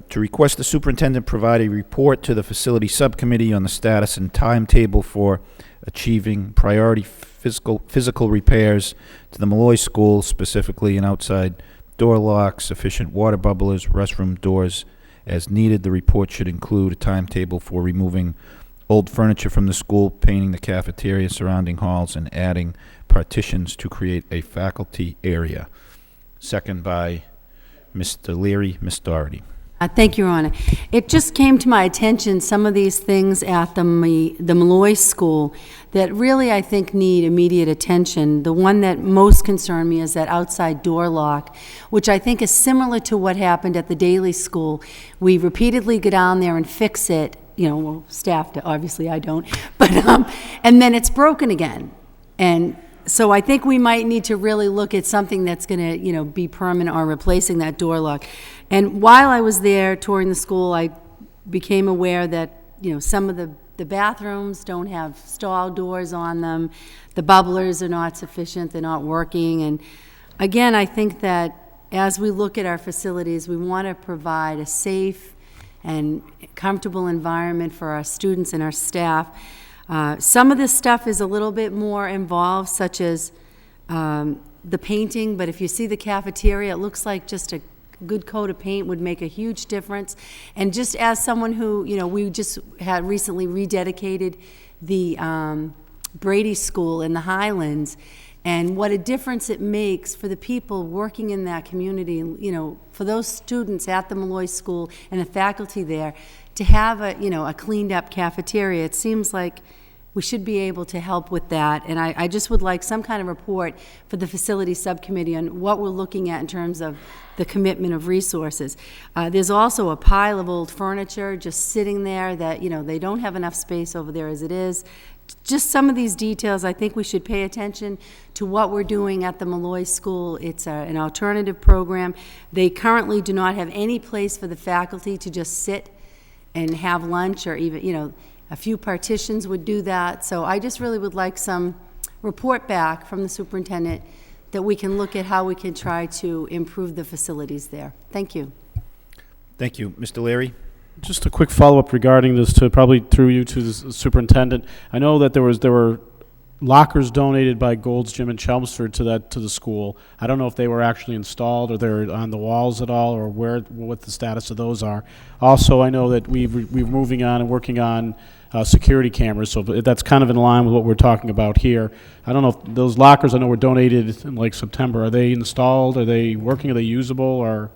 to request the superintendent provide a report to the facility subcommittee on the status and timetable for achieving priority physical repairs to the Malloy School, specifically an outside door lock, sufficient water bubblers, restroom doors as needed. The report should include a timetable for removing old furniture from the school, painting the cafeteria, surrounding halls, and adding partitions to create a faculty area. Second by Mr. Leary. Ms. Doherty. Thank you, Your Honor. It just came to my attention, some of these things at the Malloy School that really, I think, need immediate attention. The one that most concerned me is that outside door lock, which I think is similar to what happened at the Daly School. We repeatedly go down there and fix it, staff do, obviously I don't, but, and then it's broken again. And so I think we might need to really look at something that's going to, be permanent or replacing that door lock. And while I was there touring the school, I became aware that, some of the bathrooms don't have stall doors on them. The bubblers are not sufficient. They're not working. And again, I think that as we look at our facilities, we want to provide a safe and comfortable environment for our students and our staff. Some of this stuff is a little bit more involved, such as the painting, but if you see the cafeteria, it looks like just a good coat of paint would make a huge difference. And just as someone who, we just had recently rededicated the Brady School in the Highlands, and what a difference it makes for the people working in that community, for those students at the Malloy School and the faculty there, to have a cleaned up cafeteria. It seems like we should be able to help with that. And I just would like some kind of report for the facility subcommittee on what we're looking at in terms of the commitment of resources. There's also a pile of old furniture just sitting there that, they don't have enough space over there as it is. Just some of these details, I think we should pay attention to what we're doing at the Malloy School. It's an alternative program. They currently do not have any place for the faculty to just sit and have lunch, or even, a few partitions would do that. So I just really would like some report back from the superintendent that we can look at how we can try to improve the facilities there. Thank you. Thank you. Mr. Leary? Just a quick follow-up regarding this, probably through you to the superintendent. I know that there were lockers donated by Gold's Gym in Chelmsford to the school. I don't know if they were actually installed or they're on the walls at all, or what the status of those are. Also, I know that we're moving on and working on security cameras, so that's kind of in line with what we're talking about here. I don't know if those lockers, I know were donated in September. Are they installed? Are they working? Are they usable? Or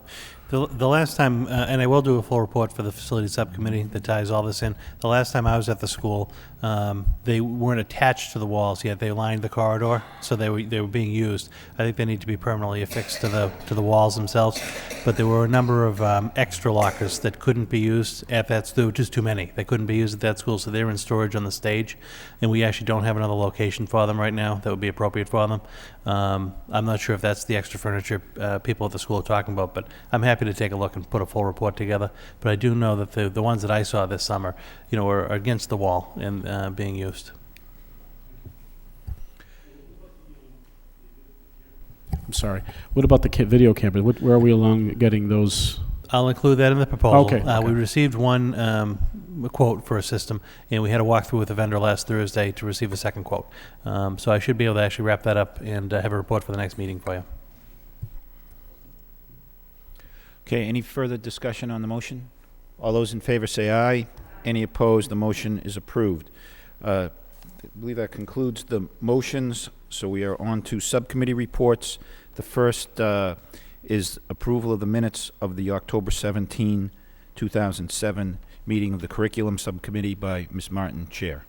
The last time, and I will do a full report for the facility subcommittee that ties all this in, the last time I was at the school, They weren't attached to the walls yet. They lined the corridor, so they were being used. I think they need to be permanently affixed to the walls themselves. But there were a number of extra lockers that couldn't be used at that school, just too many. They couldn't be used at that school, so they were in storage on the stage. And we actually don't have another location for them right now that would be appropriate for them. I'm not sure if that's the extra furniture people at the school are talking about, but I'm happy to take a look and put a full report together. But I do know that the ones that I saw this summer, are against the wall and being used. I'm sorry. What about the video cameras? Where are we along getting those? I'll include that in the proposal. Okay. We received one quote for a system, and we had a walkthrough with the vendor last Thursday to receive a second quote. So I should be able to actually wrap that up and have a report for the next meeting for you. Okay, any further discussion on the motion? All those in favor say aye. Any opposed? The motion is approved. I believe that concludes the motions, so we are on to subcommittee reports. The first is approval of the minutes of the October 17, 2007 meeting of the Curriculum Subcommittee by Ms. Martin, Chair.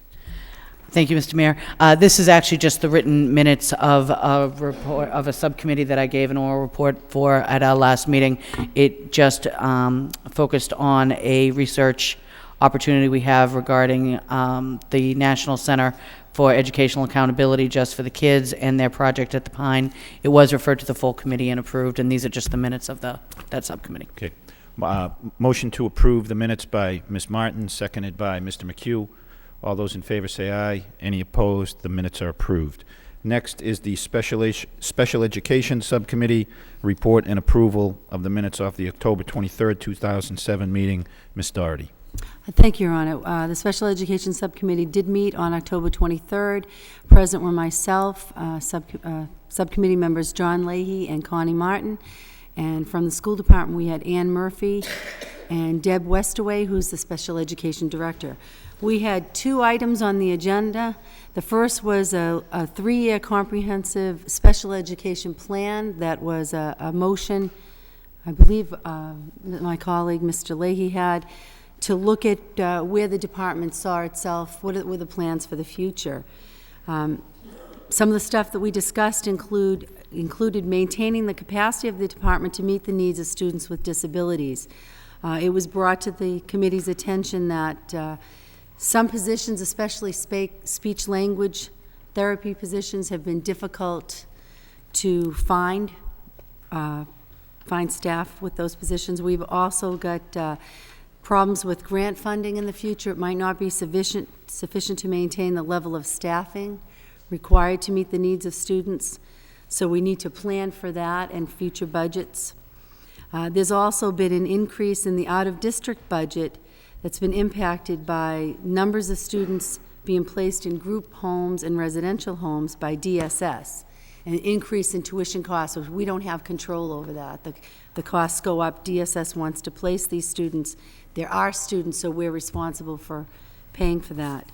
Thank you, Mr. Mayor. This is actually just the written minutes of a report of a subcommittee that I gave an oral report for at our last meeting. It just focused on a research opportunity we have regarding the National Center for Educational Accountability just for the kids and their project at the Pine. It was referred to the full committee and approved, and these are just the minutes of that subcommittee. Okay. Motion to approve the minutes by Ms. Martin, seconded by Mr. McHugh. All those in favor say aye. Any opposed? The minutes are approved. Next is the Special Education Subcommittee report and approval of the minutes off the October 23rd, 2007 meeting. Ms. Doherty. Thank you, Your Honor. The Special Education Subcommittee did meet on October 23rd. Present were myself, subcommittee members John Leahy and Connie Martin. And from the school department, we had Ann Murphy and Deb Westaway, who's the Special Education Director. We had two items on the agenda. The first was a 3-year comprehensive special education plan that was a motion, I believe my colleague, Mr. Leahy, had to look at where the department saw itself, what were the plans for the future. Some of the stuff that we discussed included maintaining the capacity of the department to meet the needs of students with disabilities. It was brought to the committee's attention that some positions, especially speech-language therapy positions, have been difficult to find staff with those positions. We've also got problems with grant funding in the future. It might not be sufficient to maintain the level of staffing required to meet the needs of students. So we need to plan for that and future budgets. There's also been an increase in the out-of-district budget that's been impacted by numbers of students being placed in group homes and residential homes by DSS, an increase in tuition costs, which we don't have control over that. The costs go up. DSS wants to place these students. There are students, so we're responsible for paying for that.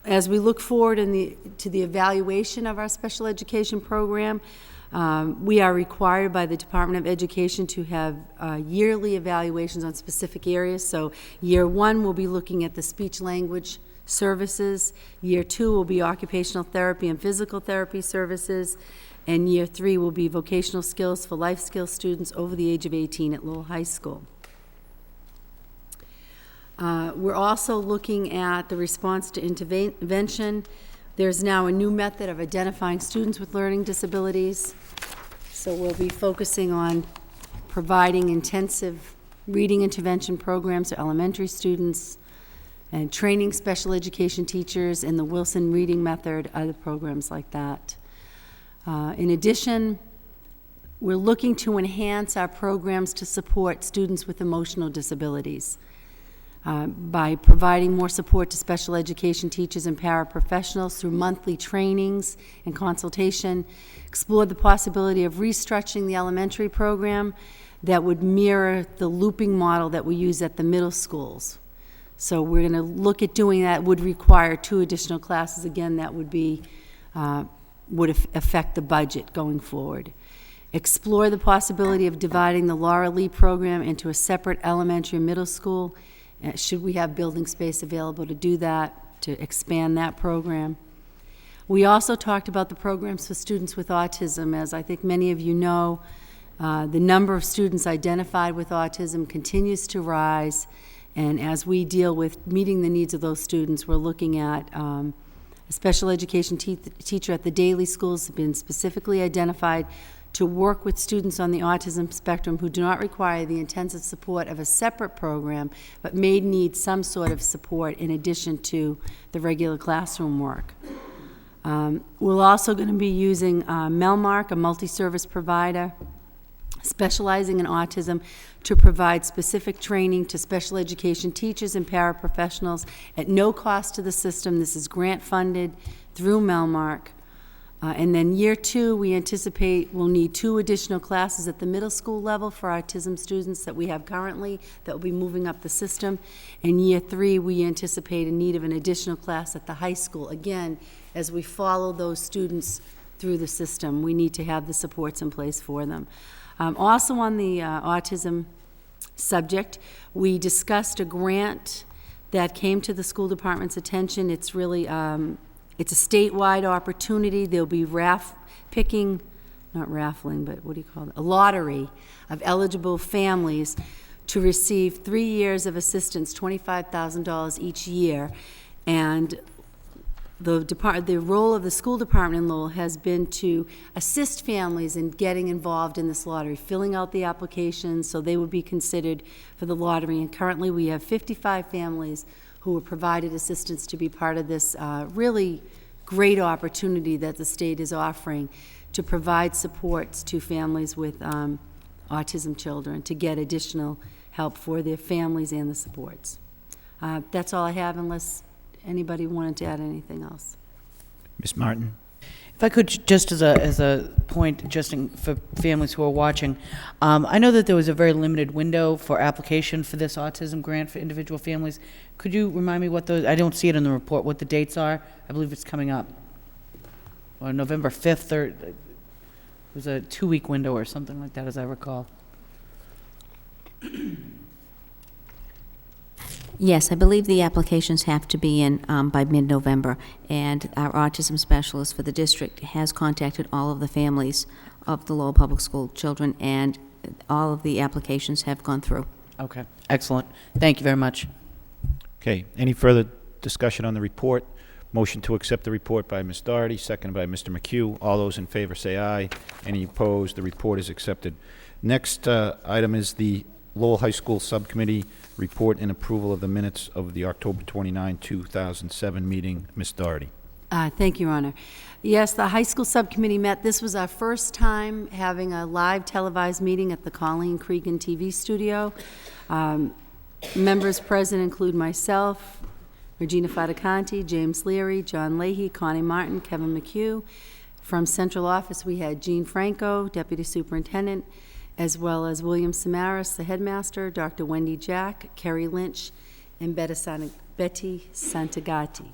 As we look forward to the evaluation of our special education program, we are required by the Department of Education to have yearly evaluations on specific areas. So year 1, we'll be looking at the speech-language services. Year 2 will be occupational therapy and physical therapy services. And year 3 will be vocational skills for life skills students over the age of 18 at Lowell High School. We're also looking at the response to intervention. There's now a new method of identifying students with learning disabilities. So we'll be focusing on providing intensive reading intervention programs to elementary students and training special education teachers in the Wilson reading method, other programs like that. In addition, we're looking to enhance our programs to support students with emotional disabilities. By providing more support to special education teachers and paraprofessionals through monthly trainings and consultation, explore the possibility of restructuring the elementary program that would mirror the looping model that we use at the middle schools. So we're going to look at doing that. Would require 2 additional classes. Again, that would be would affect the budget going forward. Explore the possibility of dividing the Laura Lee program into a separate elementary and middle school Should we have building space available to do that, to expand that program? We also talked about the programs for students with autism. As I think many of you know, the number of students identified with autism continues to rise, and as we deal with meeting the needs of those students, we're looking at a special education teacher at the daily schools have been specifically identified to work with students on the autism spectrum who do not require the intensive support of a separate program, but may need some sort of support in addition to the regular classroom work. We're also going to be using Melmark, a multi-service provider specializing in autism, to provide specific training to special education teachers and paraprofessionals at no cost to the system. This is grant funded through Melmark. And then year 2, we anticipate we'll need 2 additional classes at the middle school level for autism students that we have currently that will be moving up the system. In year 3, we anticipate a need of an additional class at the high school. Again, as we follow those students through the system, we need to have the supports in place for them. Also on the autism subject, we discussed a grant that came to the school department's attention. It's really, it's a statewide opportunity. There'll be picking, not raffling, but what do you call it? A lottery of eligible families to receive 3 years of assistance, $25,000 each year. And the role of the school department in Lowell has been to assist families in getting involved in this lottery, filling out the applications so they would be considered for the lottery. And currently we have 55 families who were provided assistance to be part of this really great opportunity that the state is offering to provide supports to families with autism children to get additional help for their families and the supports. That's all I have, unless anybody wanted to add anything else. Ms. Martin? If I could, just as a point, just for families who are watching, I know that there was a very limited window for application for this autism grant for individual families. Could you remind me what those, I don't see it in the report, what the dates are? I believe it's coming up. Or November 5th, or it was a 2-week window or something like that, as I recall. Yes, I believe the applications have to be in by mid-November, and our autism specialist for the district has contacted all of the families of the Lowell Public School children, and all of the applications have gone through. Okay, excellent. Thank you very much. Okay, any further discussion on the report? Motion to accept the report by Ms. Doherty, seconded by Mr. McHugh. All those in favor say aye. Any opposed? The report is accepted. Next item is the Lowell High School Subcommittee report and approval of the minutes of the October 29, 2007 meeting. Ms. Doherty. Thank you, Your Honor. Yes, the high school subcommittee met. This was our first time having a live televised meeting at the Colleen Cregan TV studio. Members present include myself, Regina Fatacanti, James Leary, John Leahy, Connie Martin, Kevin McHugh. From central office, we had Jean Franco, Deputy Superintendent, as well as William Samaras, the headmaster, Dr. Wendy Jack, Kerry Lynch, and Betty Santagati.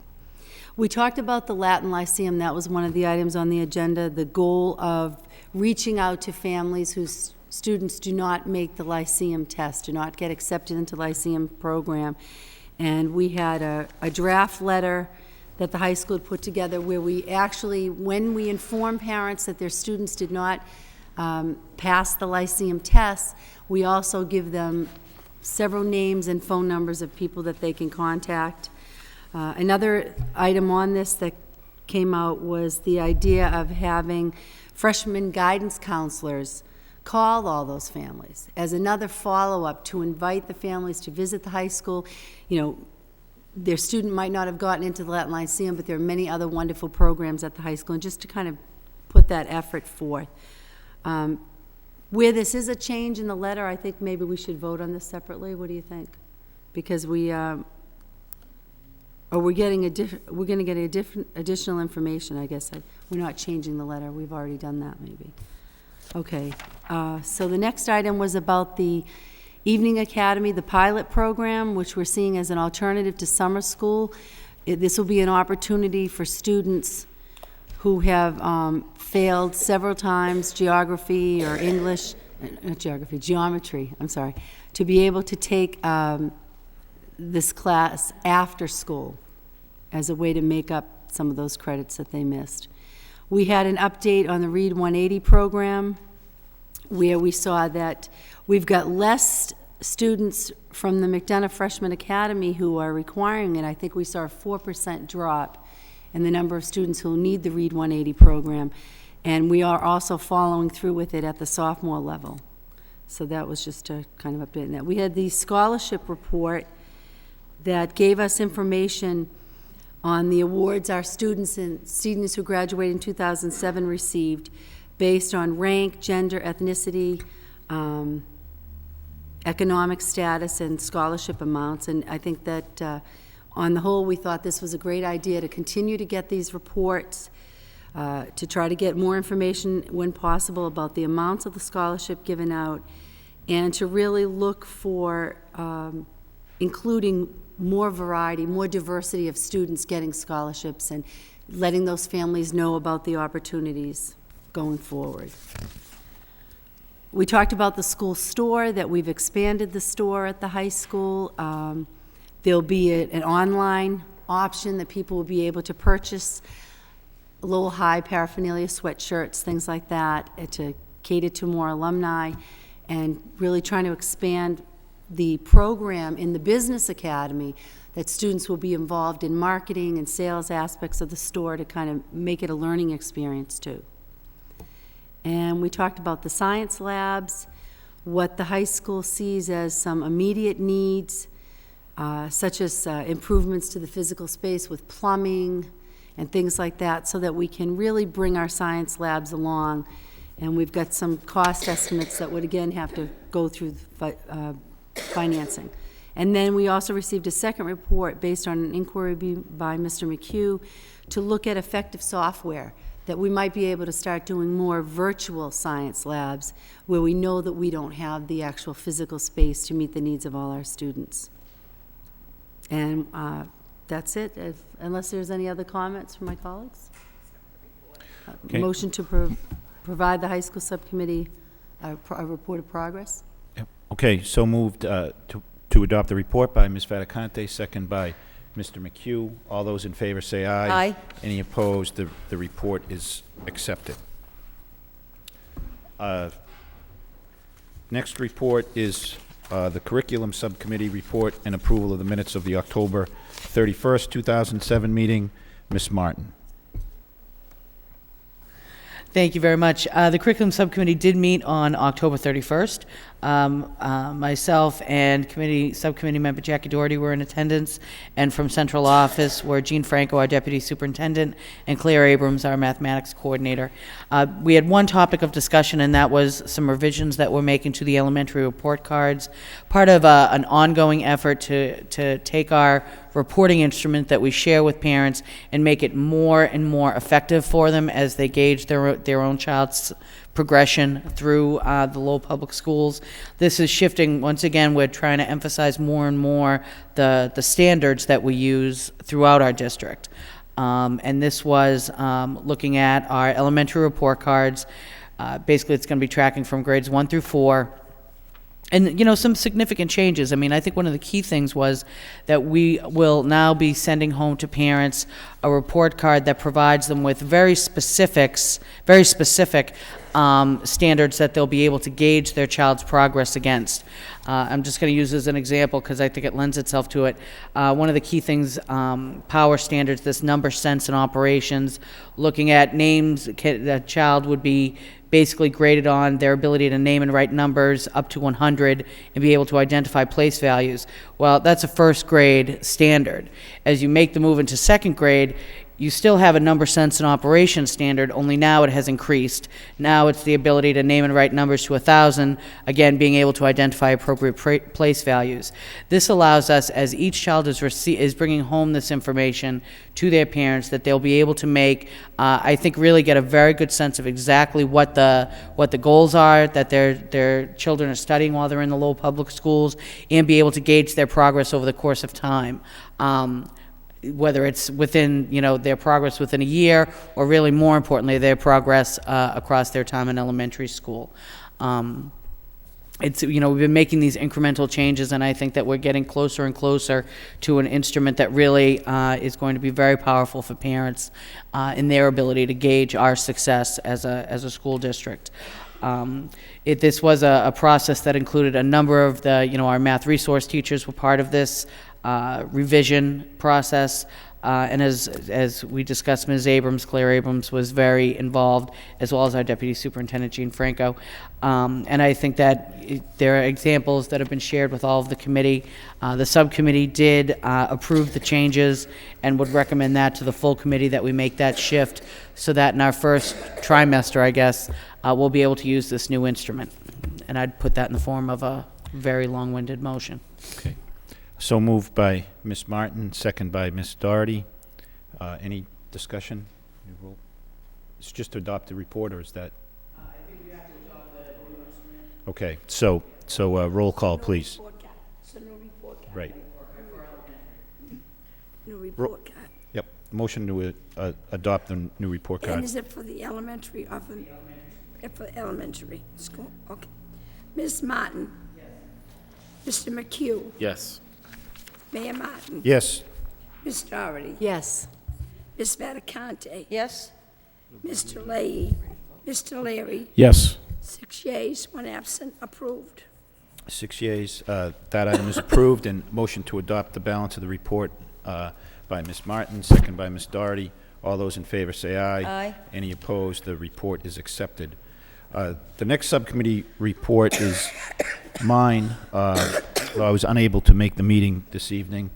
We talked about the Latin Lyceum. That was one of the items on the agenda, the goal of reaching out to families whose students do not make the Lyceum test, do not get accepted into the Lyceum program. And we had a draft letter that the high school had put together where we actually, when we inform parents that their students did not pass the Lyceum test, we also give them several names and phone numbers of people that they can contact. Another item on this that came out was the idea of having freshman guidance counselors call all those families as another follow-up to invite the families to visit the high school. You know, their student might not have gotten into the Latin Lyceum, but there are many other wonderful programs at the high school, and just to kind of put that effort forth. Where this is a change in the letter, I think maybe we should vote on this separately. What do you think? Because we're going to get a different additional information, I guess. We're not changing the letter. We've already done that, maybe. Okay. So the next item was about the Evening Academy, the pilot program, which we're seeing as an alternative to summer school. This will be an opportunity for students who have failed several times geography or English, not geography, geometry, I'm sorry, to be able to take this class after school as a way to make up some of those credits that they missed. We had an update on the Read 180 program where we saw that we've got less students from the McDonough Freshman Academy who are requiring it. I think we saw a 4% drop in the number of students who need the Read 180 program. And we are also following through with it at the sophomore level. So that was just a kind of update on that. We had the scholarship report that gave us information on the awards our students who graduated in 2007 received based on rank, gender, ethnicity, economic status, and scholarship amounts. And I think that on the whole, we thought this was a great idea to continue to get these reports, to try to get more information when possible about the amounts of the scholarship given out, and to really look for including more variety, more diversity of students getting scholarships and letting those families know about the opportunities going forward. We talked about the school store, that we've expanded the store at the high school. There'll be an online option that people will be able to purchase Lowell High paraphernalia, sweatshirts, things like that, to cater to more alumni, and really trying to expand the program in the Business Academy, that students will be involved in marketing and sales aspects of the store to kind of make it a learning experience too. And we talked about the science labs, what the high school sees as some immediate needs, such as improvements to the physical space with plumbing and things like that, so that we can really bring our science labs along. And we've got some cost estimates that would again have to go through financing. And then we also received a second report based on an inquiry by Mr. McHugh to look at effective software, that we might be able to start doing more virtual science labs where we know that we don't have the actual physical space to meet the needs of all our students. And that's it, unless there's any other comments from my colleagues. Okay. Motion to provide the high school subcommittee a report of progress. Yep. Okay, so moved to adopt the report by Ms. Faticante, second by Mr. McHugh. All those in favor say aye. Aye. Any opposed? The report is accepted. Next report is the Curriculum Subcommittee report and approval of the minutes of the October 31st, 2007 meeting. Ms. Martin. Thank you very much. The Curriculum Subcommittee did meet on October 31st. Myself and Subcommittee Member Jackie Doherty were in attendance, and from Central Office were Jean Franco, our Deputy Superintendent, and Claire Abrams, our Mathematics Coordinator. We had one topic of discussion, and that was some revisions that we're making to the elementary report cards. Part of an ongoing effort to take our reporting instrument that we share with parents and make it more and more effective for them as they gauge their own child's progression through the Lowell Public Schools. This is shifting. Once again, we're trying to emphasize more and more the standards that we use throughout our district. And this was looking at our elementary report cards. Basically, it's going to be tracking from grades 1 through 4. And, you know, some significant changes. I mean, I think one of the key things was that we will now be sending home to parents a report card that provides them with very specific standards that they'll be able to gauge their child's progress against. I'm just going to use as an example because I think it lends itself to it. One of the key things, power standards, this number, sense, and operations, looking at names, the child would be basically graded on their ability to name and write numbers up to 100 and be able to identify place values. Well, that's a first grade standard. As you make the move into second grade, you still have a number, sense, and operation standard, only now it has increased. Now it's the ability to name and write numbers to 1,000, again, being able to identify appropriate place values. This allows us, as each child is bringing home this information to their parents, that they'll be able to make, I think, really get a very good sense of exactly what the goals are that their children are studying while they're in the Lowell Public Schools, and be able to gauge their progress over the course of time. Whether it's within, you know, their progress within a year, or really more importantly, their progress across their time in elementary school. it's, we've been making these incremental changes, and I think that we're getting closer and closer to an instrument that really is going to be very powerful for parents in their ability to gauge our success as a school district. This was a process that included a number of our math resource teachers were part of this revision process. And as we discussed, Claire Abrams was very involved, as well as our Deputy Superintendent, Jean Franco. And I think that there are examples that have been shared with all of the committee. The subcommittee did approve the changes and would recommend that to the full committee, that we make that shift so that in our first trimester, I guess, we'll be able to use this new instrument. And I'd put that in the form of a very long-winded motion. Okay. So moved by Ms. Martin, second by Ms. Doherty. Any discussion? It's just to adopt the report, or is that? I think you have to adopt the new instrument. Okay, so roll call, please. So no report card. Right. No report card. Yep. Motion to adopt the new report card. And is it for the elementary or for elementary school? Okay. Ms. Martin? Yes. Mr. McHugh? Yes. Mayor Martin? Yes. Ms. Doherty? Yes. Ms. Vaticante? Yes? Mr. Leahy? Mr. Leary? Yes. 6 yeas, 1 absent, approved. 6 yeas. That item is approved, and motion to adopt the balance of the report by Ms. Martin, second by Ms. Doherty. All those in favor say aye. Aye. Any opposed? The report is accepted. The next subcommittee report is mine. I was unable to make the meeting this evening,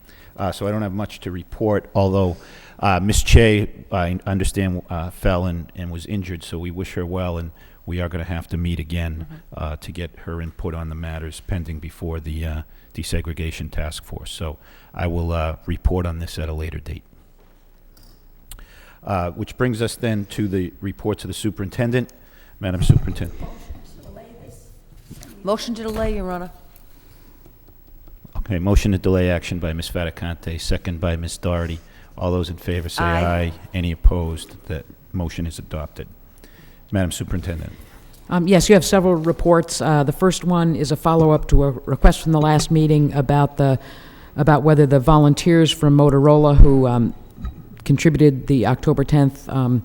so I don't have much to report, although Ms. Che, I understand, fell and was injured, so we wish her well, and we are going to have to meet again to get her input on the matters pending before the desegregation task force. So I will report on this at a later date. Which brings us then to the reports of the superintendent. Madam Superintendent. Motion to delay, Your Honor. Okay, motion to delay action by Ms. Vaticante, second by Ms. Doherty. All those in favor say aye. Any opposed? That motion is adopted. Madam Superintendent. Yes, you have several reports. The first one is a follow-up to a request from the last meeting about whether the volunteers from Motorola who contributed the October 10th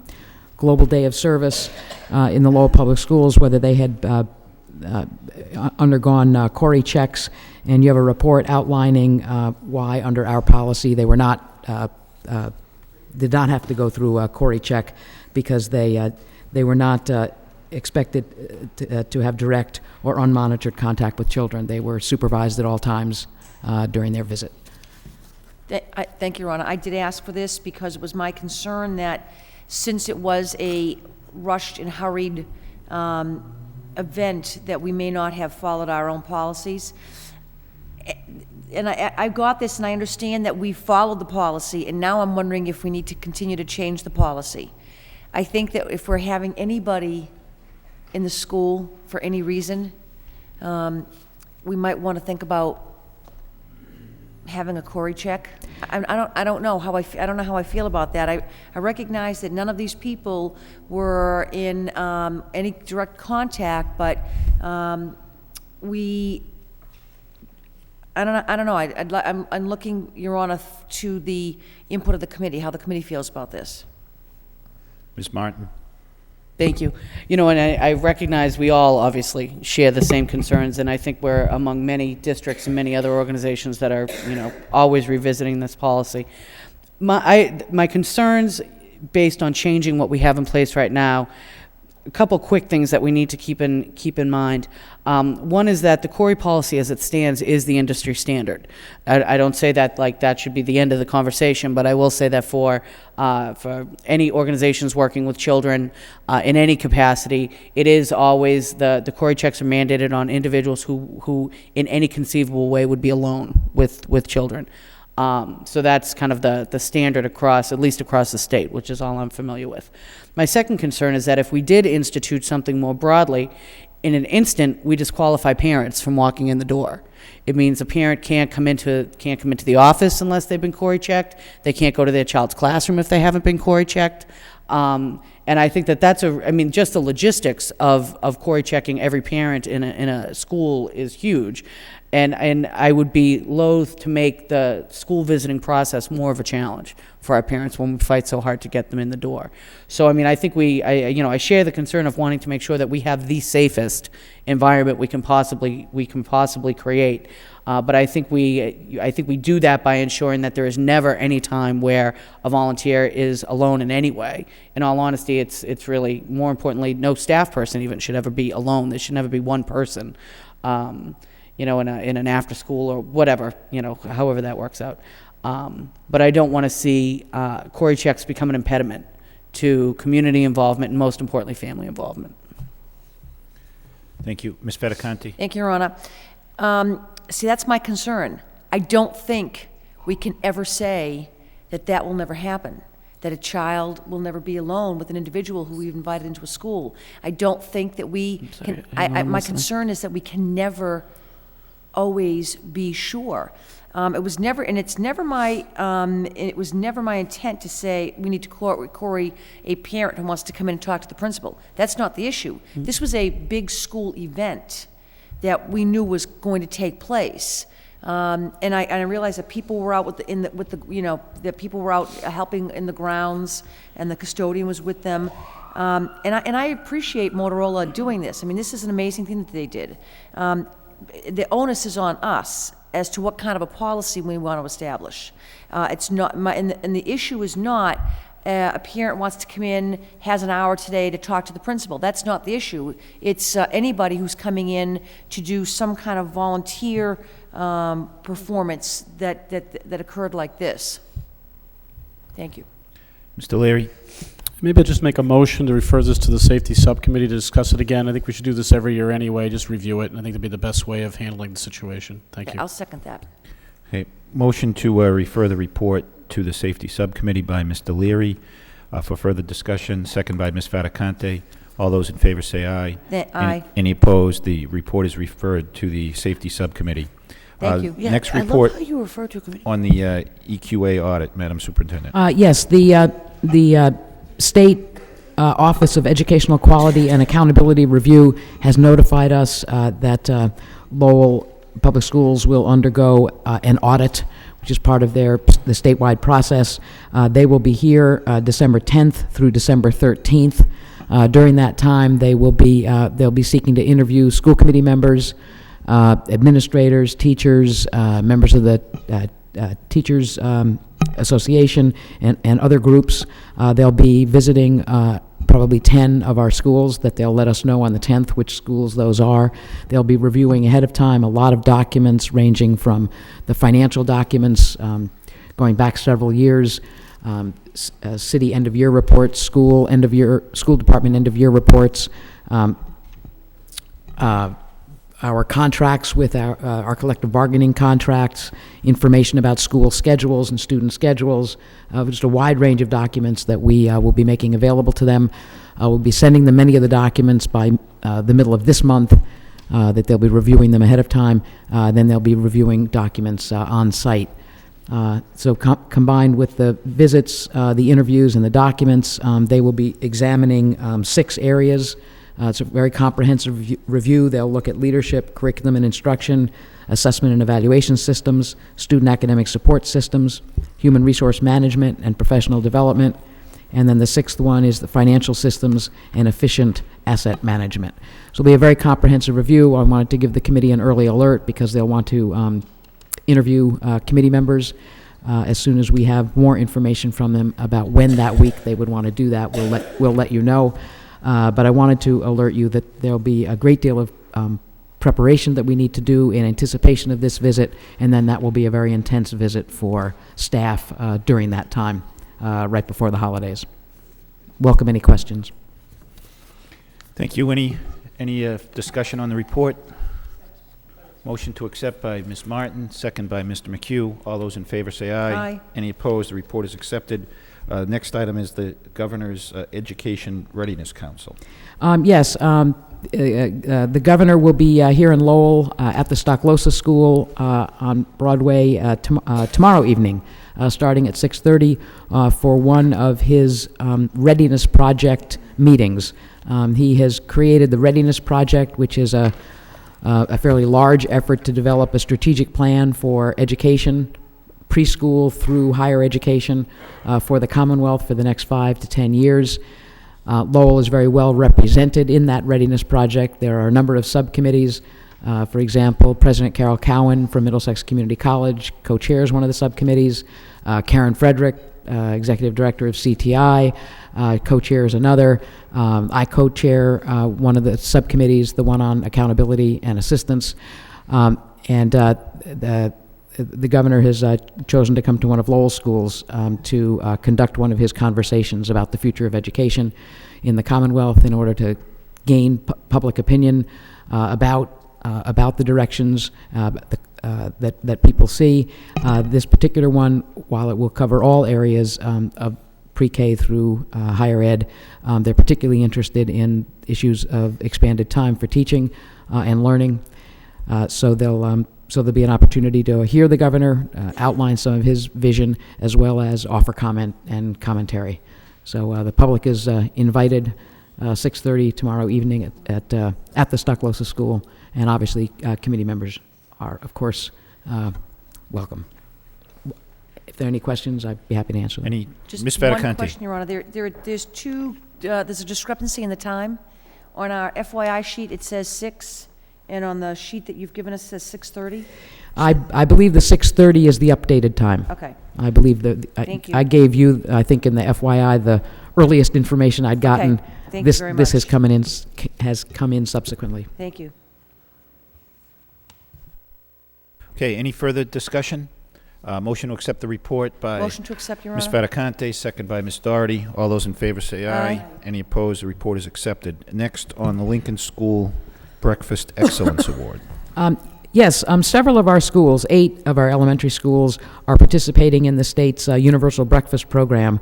Global Day of Service in the Lowell Public Schools, whether they had undergone Corey checks, and you have a report outlining why, under our policy, they were not did not have to go through a Corey check because they were not expected to have direct or unmonitored contact with children. They were supervised at all times during their visit. Thank you, Your Honor. I did ask for this because it was my concern that since it was a rushed and hurried event, that we may not have followed our own policies. And I got this, and I understand that we followed the policy, and now I'm wondering if we need to continue to change the policy. I think that if we're having anybody in the school for any reason, we might want to think about having a Corey check. I don't know how I don't know how I feel about that. I recognize that none of these people were in any direct contact, but I don't know. I'm looking, Your Honor, to the input of the committee, how the committee feels about this. Ms. Martin. Thank you. And I recognize we all obviously share the same concerns, and I think we're among many districts and many other organizations that are, always revisiting this policy. My concerns, based on changing what we have in place right now, a couple quick things that we need to keep in mind. One is that the Corey policy as it stands is the industry standard. I don't say that like that should be the end of the conversation, but I will say that for any organizations working with children in any capacity, it is always the Corey checks are mandated on individuals who in any conceivable way would be alone with children. So that's kind of the standard at least across the state, which is all I'm familiar with. My second concern is that if we did institute something more broadly, in an instant, we disqualify parents from walking in the door. It means a parent can't come into the office unless they've been Cory checked. They can't go to their child's classroom if they haven't been Cory checked. And I think that's just the logistics of Cory checking every parent in a school is huge. And I would be loath to make the school visiting process more of a challenge for our parents when we fight so hard to get them in the door. So, I think I share the concern of wanting to make sure that we have the safest environment we can possibly create. But I think we do that by ensuring that there is never any time where a volunteer is alone in any way. In all honesty, it's really, more importantly, no staff person even should ever be alone. There should never be one person, in an after school or whatever, however that works out. But I don't want to see Cory checks become an impediment to community involvement and, most importantly, family involvement. Thank you. Ms. Fedicante? Thank you, Your Honor. See, that's my concern. I don't think we can ever say that will never happen, that a child will never be alone with an individual who we've invited into a school. I don't think that we can. My concern is that we can never always be sure. It was never my intent to say we need to Cory a parent who wants to come in and talk to the principal. That's not the issue. Mm-hmm. This was a big school event that we knew was going to take place, and I realized that people were out that people were out helping in the grounds, and the custodian was with them, and I appreciate Motorola doing this. This is an amazing thing that they did. The onus is on us as to what kind of a policy we want to establish. It's not and the issue is not a parent wants to come in, has an hour today to talk to the principal. That's not the issue. It's anybody who's coming in to do some kind of volunteer performance that occurred like this. Thank you. Mr. Leary? Maybe I'll just make a motion to refer this to the safety subcommittee to discuss it again. I think we should do this every year anyway, just review it, and I think that'd be the best way of handling the situation. Thank you. I'll second that. Okay. Motion to refer the report to the safety subcommittee by Mr. Leary for further discussion, second by Ms. Fedicante. All those in favor say aye. Aye. Any opposed? The report is referred to the safety subcommittee. Thank you. Yeah, next I report love how you refer to a committee. on the EQA audit, Madam Superintendent. Yes, the State Office of Educational Quality and Accountability Review has notified us that Lowell Public Schools will undergo an audit, which is part of the statewide process. They will be here December 10th through December 13th. During that time, they'll be seeking to interview school committee members, administrators, teachers, members of the Teachers Association, and other groups. They'll be visiting probably 10 of our schools that they'll let us know on the 10th which schools those are. They'll be reviewing ahead of time a lot of documents ranging from the financial documents going back several years, city end-of-year reports, school department end-of-year reports, our contracts with our collective bargaining contracts, information about school schedules and student schedules, just a wide range of documents that we will be making available to them. We'll be sending them many of the documents by the middle of this month, that they'll be reviewing them ahead of time. Then they'll be reviewing documents on site. So combined with the visits, the interviews, and the documents, they will be examining 6 areas. It's a very comprehensive review. They'll look at leadership, curriculum and instruction, assessment and evaluation systems, student academic support systems, human resource management and professional development, and then the 6th one is the financial systems and efficient asset management. So it'll be a very comprehensive review. I wanted to give the committee an early alert because they'll want to interview committee members. As soon as we have more information from them about when that week they would want to do that, we'll let you know. But I wanted to alert you that there'll be a great deal of preparation that we need to do in anticipation of this visit, and then that will be a very intense visit for staff during that time, right before the holidays. Welcome any questions. Thank you. Any discussion on the report? Motion to accept by Ms. Martin, second by Mr. McHugh. All those in favor say aye. Aye. Any opposed? The report is accepted. Next item is the Governor's Education Readiness Council. Yes, The governor will be here in Lowell at the Stocklosa School on Broadway tomorrow evening, starting at 6:30 for one of his Readiness Project meetings. He has created the Readiness Project, which is a fairly large effort to develop a strategic plan for education, preschool through higher education for the Commonwealth for the next 5 to 10 years. Lowell is very well represented in that Readiness Project. There are a number of subcommittees. For example, President Carol Cowan from Middlesex Community College co-chairs one of the subcommittees. Karen Frederick, Executive Director of CTI, co-chairs another. I co-chair one of the subcommittees, the one on accountability and assistance. The governor has chosen to come to one of Lowell's schools to conduct one of his conversations about the future of education in the Commonwealth in order to gain public opinion about the directions that people see. This particular one, while it will cover all areas of pre-K through higher ed, they're particularly interested in issues of expanded time for teaching and learning. So there'll be an opportunity to hear the governor outline some of his vision, as well as offer comment and commentary. So the public is invited 6:30 tomorrow evening at the Stocklosa School, and obviously committee members are, of course, welcome. If there are any questions, I'd be happy to answer them. Just Ms. one Fataconte. question, Your Honor. There's a discrepancy in the time. On our FYI sheet, it says 6. And on the sheet that you've given us, it says 6:30? I believe the 6:30 is the updated time. Okay. I believe that Thank you. I gave you, I think in the FYI, the earliest information I'd gotten. Okay. Thank you very This much. has come in subsequently. Thank you. Okay, any further discussion? Motion to accept the report by Motion to accept, Your Ms. Honor. Fataconte, second by Ms. Doherty. All those in favor say aye. Aye. Any opposed? The report is accepted. Next, on the Lincoln School Breakfast Excellence Award. Yes, several of our schools, 8 of our elementary schools, are participating in the state's Universal Breakfast Program,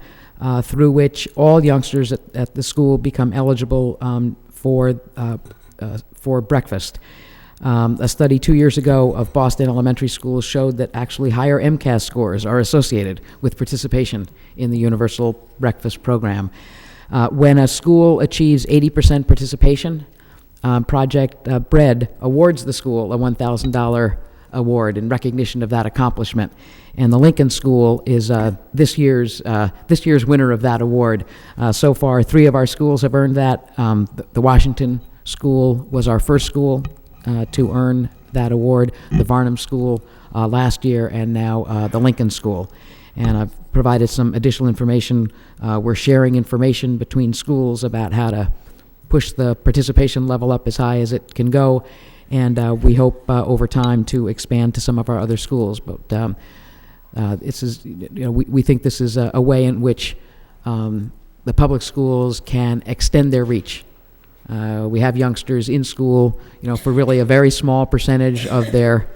through which all youngsters at the school become eligible for breakfast. A study 2 years ago of Boston elementary schools showed that actually higher MCAS scores are associated with participation in the Universal Breakfast Program. When a school achieves 80% participation, Project Bread awards the school a $1,000 award in recognition of that accomplishment. And the Lincoln School is this year's winner of that award. So far, 3 of our schools have earned that. The Washington School was our first school to earn that award, the Varnum School last year, and now the Lincoln School. And I've provided some additional information. We're sharing information between schools about how to push the participation level up as high as it can go, and we hope over time to expand to some of our other schools. But we think this is a way in which the public schools can extend their reach. We have youngsters in school, for really a very small percentage of their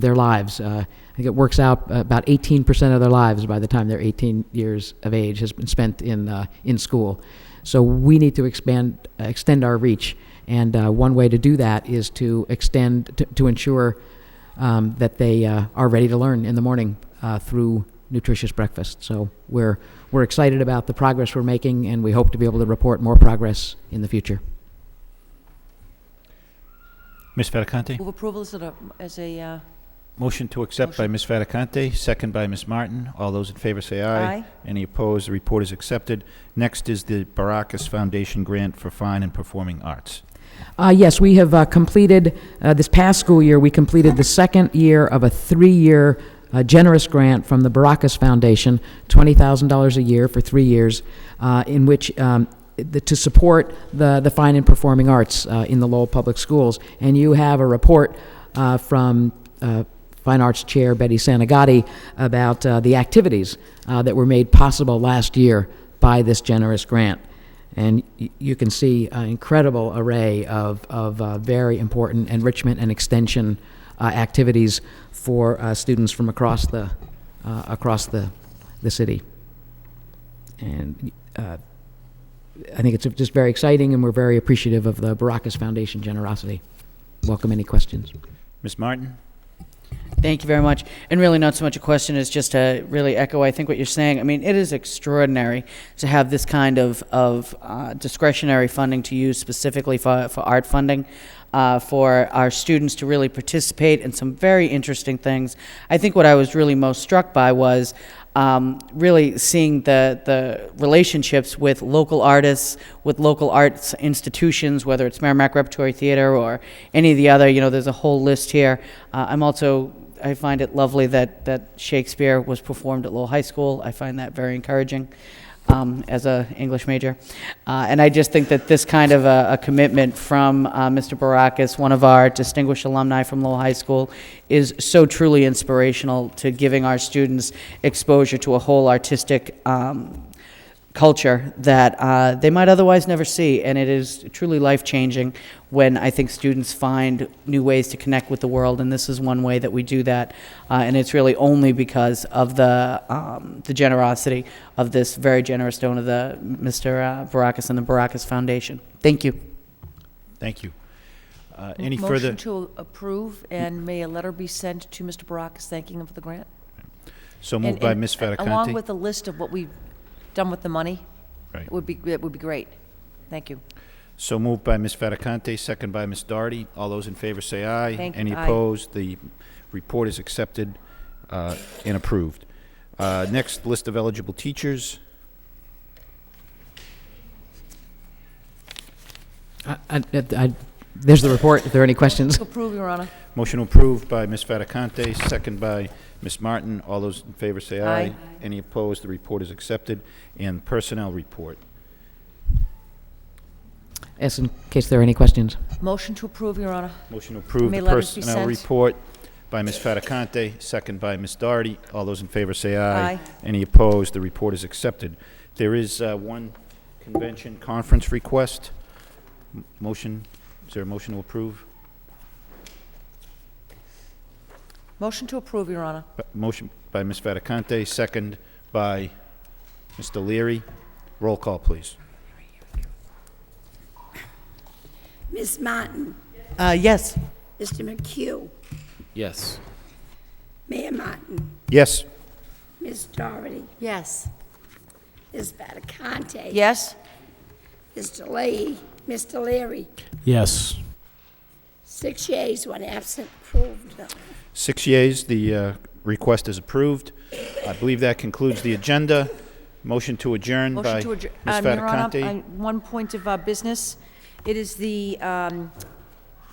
lives. I think it works out about 18% of their lives by the time they're 18 years of age has been spent in school. So we need to extend our reach, and one way to do that is to ensure that they are ready to learn in the morning through nutritious breakfast. So we're excited about the progress we're making, and we hope to be able to report more progress in the future. Ms. Fataconte? Move approval as a Motion to accept by Ms. Fataconte, second by Ms. Martin. All those in favor say aye. Aye. Any opposed? The report is accepted. Next is the Baracus Foundation Grant for Fine and Performing Arts. Yes, we have completed, this past school year, we completed the second year of a 3-year generous grant from the Baracus Foundation, $20,000 a year for 3 years, in which to support the fine and performing arts in the Lowell Public Schools. And you have a report from Fine Arts Chair Betty Sanagati about the activities that were made possible last year by this generous grant. And you can see an incredible array of very important enrichment and extension activities for students from across the city. And I think it's just very exciting, and we're very appreciative of the Baracus Foundation generosity. Welcome any questions. Ms. Martin? Thank you very much. And really not so much a question as just to really echo, I think, what you're saying. I mean, it is extraordinary to have this kind of discretionary funding to use specifically for art funding, for our students to really participate in some very interesting things. I think what I was really most struck by was really seeing the relationships with local artists, with local arts institutions, whether it's Merrimack Repertory Theater or any of the other, there's a whole list here. I find it lovely that Shakespeare was performed at Lowell High School. I find that very encouraging as an English major. And I just think that this kind of a commitment from Mr. Baracus, one of our distinguished alumni from Lowell High School, is so truly inspirational to giving our students exposure to a whole artistic culture that they might otherwise never see. And it is truly life-changing when I think students find new ways to connect with the world, and this is one way that we do that. And it's really only because of the generosity of this very generous donor, Mr. Baracus and the Baracus Foundation. Thank you. Thank you. Any further? Motion to approve, and may a letter be sent to Mr. Baracus thanking him for the grant? So moved by Ms. Fataconte. Along with a list of what we've done with the money. Right. It would be great. Thank you. So moved by Ms. Fataconte, second by Ms. Doherty. All those in favor say aye. Any Aye. opposed? The report is accepted and approved. Next, list of eligible teachers. There's the report. If there are any questions. Approve, Your Honor. Motion approved by Ms. Fataconte, second by Ms. Martin. All those in favor say aye. Aye. Any opposed? The report is accepted. And personnel report. Yes, in case there are any questions. Motion to approve, Your Honor. Motion to approve May the letters be personnel sent. report by Ms. Fataconte, second by Ms. Doherty. All those in favor say aye. Aye. Any opposed? The report is accepted. There is one convention conference request. Motion, is there a motion to approve? Motion to approve, Your Honor. Motion by Ms. Fataconte, second by Mr. Leary. Roll call, please. Ms. Martin, Yes. Mr. McHugh, Yes. Mayor Martin, Yes. Ms. Doherty, Yes. Ms. Fataconte. Yes? Mr. Leahy, Mr. Leary, Yes. 6 yeas, 1 absent, approved. 6 yeas, the request is approved. I believe that concludes the agenda. Motion to adjourn by Motion to Ms. adjourn. Your Honor, Fataconte. one point of business. It is the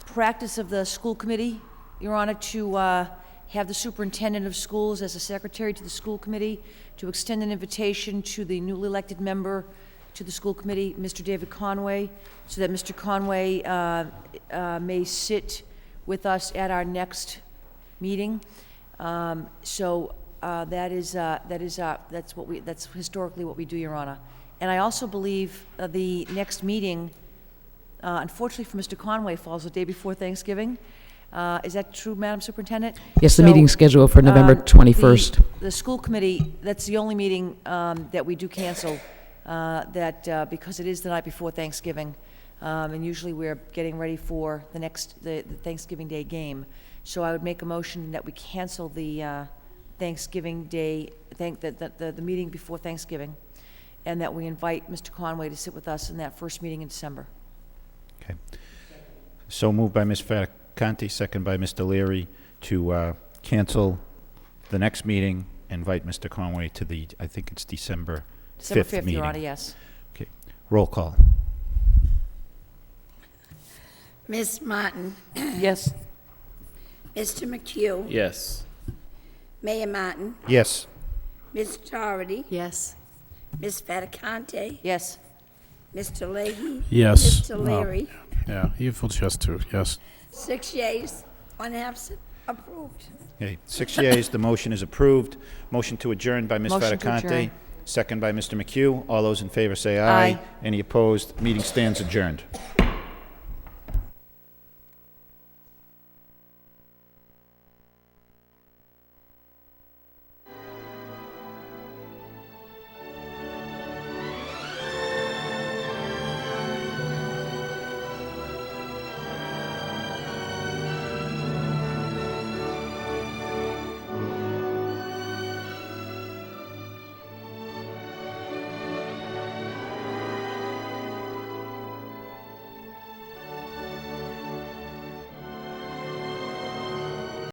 practice of the school committee, Your Honor, to have the superintendent of schools as a secretary to the school committee, to extend an invitation to the newly elected member to the school committee, Mr. David Conway, so that Mr. Conway may sit with us at our next meeting. That's historically what we do, Your Honor. And I also believe the next meeting, unfortunately for Mr. Conway, falls the day before Thanksgiving. Is that true, Madam Superintendent? Yes, the So, meeting's scheduled for November 21st. The school committee, that's the only meeting that we do cancel, because it is the night before Thanksgiving. And usually we're getting ready for the Thanksgiving Day game. So I would make a motion that we cancel the Thanksgiving Day, the meeting before Thanksgiving, and that we invite Mr. Conway to sit with us in that first meeting in December. Okay. So moved by Ms. Fataconte, second by Mr. Leary, to cancel the next meeting, invite Mr. Conway to the, I think it's December 5th meeting. Your Honor, yes. Okay. Roll call. Ms. Martin, Yes. Mr. McHugh, Yes. Mayor Martin, Yes. Ms. Doherty, Yes. Ms. Fataconte, Yes. Mr. Leahy, Yes. Mr. Leary, Yeah, he votes yes too, yes. 6 yeas, 1 absent, approved. Okay. 6 yeas, the motion is approved. Motion to adjourn by Ms. Motion to Fataconte, adjourn. second by Mr. McHugh. All those in favor say aye. Aye. Any opposed? Meeting stands adjourned.